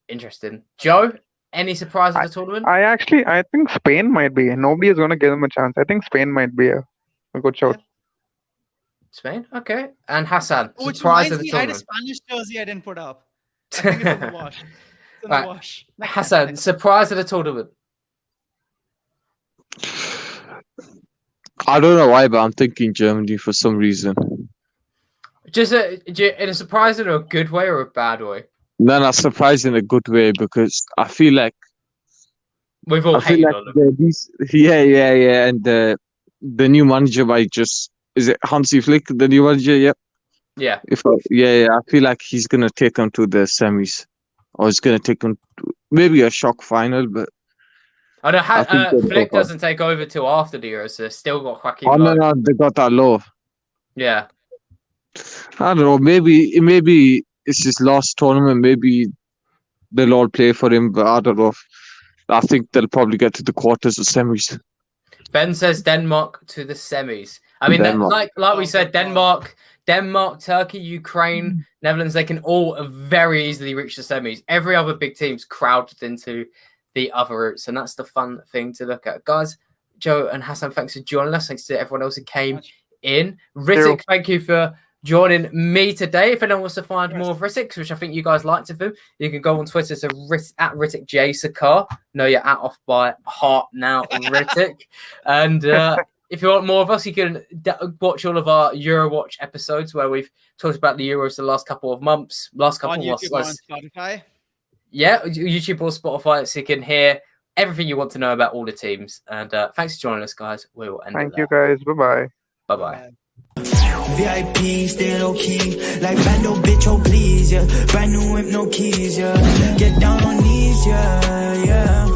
Speaker 1: Interesting. Joe, any surprise of the tournament?
Speaker 6: I think Spain might be. Nobody is going to give them a chance. I think Spain might be a good shout.
Speaker 1: Spain? Okay. And Hassan,
Speaker 2: Which
Speaker 1: surprise of
Speaker 2: reminds
Speaker 1: the
Speaker 2: me, I had a
Speaker 1: tournament.
Speaker 2: Spanish jersey I didn't put up. I think it's in the wash. It's in
Speaker 1: Right.
Speaker 2: the wash.
Speaker 1: Hassan, surprise of the tournament.
Speaker 5: I don't know why, but I'm thinking Germany for some reason.
Speaker 1: Just in a surprising or a good way or a bad way?
Speaker 5: No, not surprised in a good way because I feel like
Speaker 1: We've all hated on them.
Speaker 5: yeah, and the new manager might is it Hansi Flick, the new manager? Yep.
Speaker 1: Yeah.
Speaker 5: I feel like he's gonna take them to the semis, or he's gonna take them to maybe a shock final, but.
Speaker 1: I know
Speaker 5: I think they'll
Speaker 1: Flick
Speaker 5: go far.
Speaker 1: doesn't take over till after the Euros, so they've still got Joaquin
Speaker 5: Oh
Speaker 1: Low.
Speaker 5: no, they got that low.
Speaker 1: Yeah.
Speaker 5: I don't know. Maybe it's his last tournament. Maybe they'll all play for him, but I don't know. I think they'll probably get to the quarters or semis.
Speaker 1: Ben says Denmark to the semis. I mean,
Speaker 5: Denmark.
Speaker 1: like we said, Denmark, Turkey, Ukraine, Netherlands, they can all very easily reach the semis. Every other big team's crowded into the other routes, and that's the fun thing to look at. Guys, Joe and Hassan, thanks for joining us. Thanks to everyone else who came in. Ritik, thank you for joining me today. If anyone wants to find more of Ritik, which I think you guys liked of him, you can go on Twitter to at Ritik J Sakar. No, you're off by heart now, Ritik. And if you want more of us, you can watch all of our Eurowatch episodes where we've talked about the Euros the last couple of months.
Speaker 2: On YouTube or on Spotify.
Speaker 1: Yeah, YouTube or Spotify, so you can hear everything you want to know about all the teams. And thanks for joining us, guys. We will end.
Speaker 6: Thank you, guys. Bye-bye.
Speaker 1: Bye-bye.
Speaker 7: VIP, stay low key, like bando, bitch, oh please, yeah. Brand new whip, no keys, yeah. Get down on knees, yeah, yeah.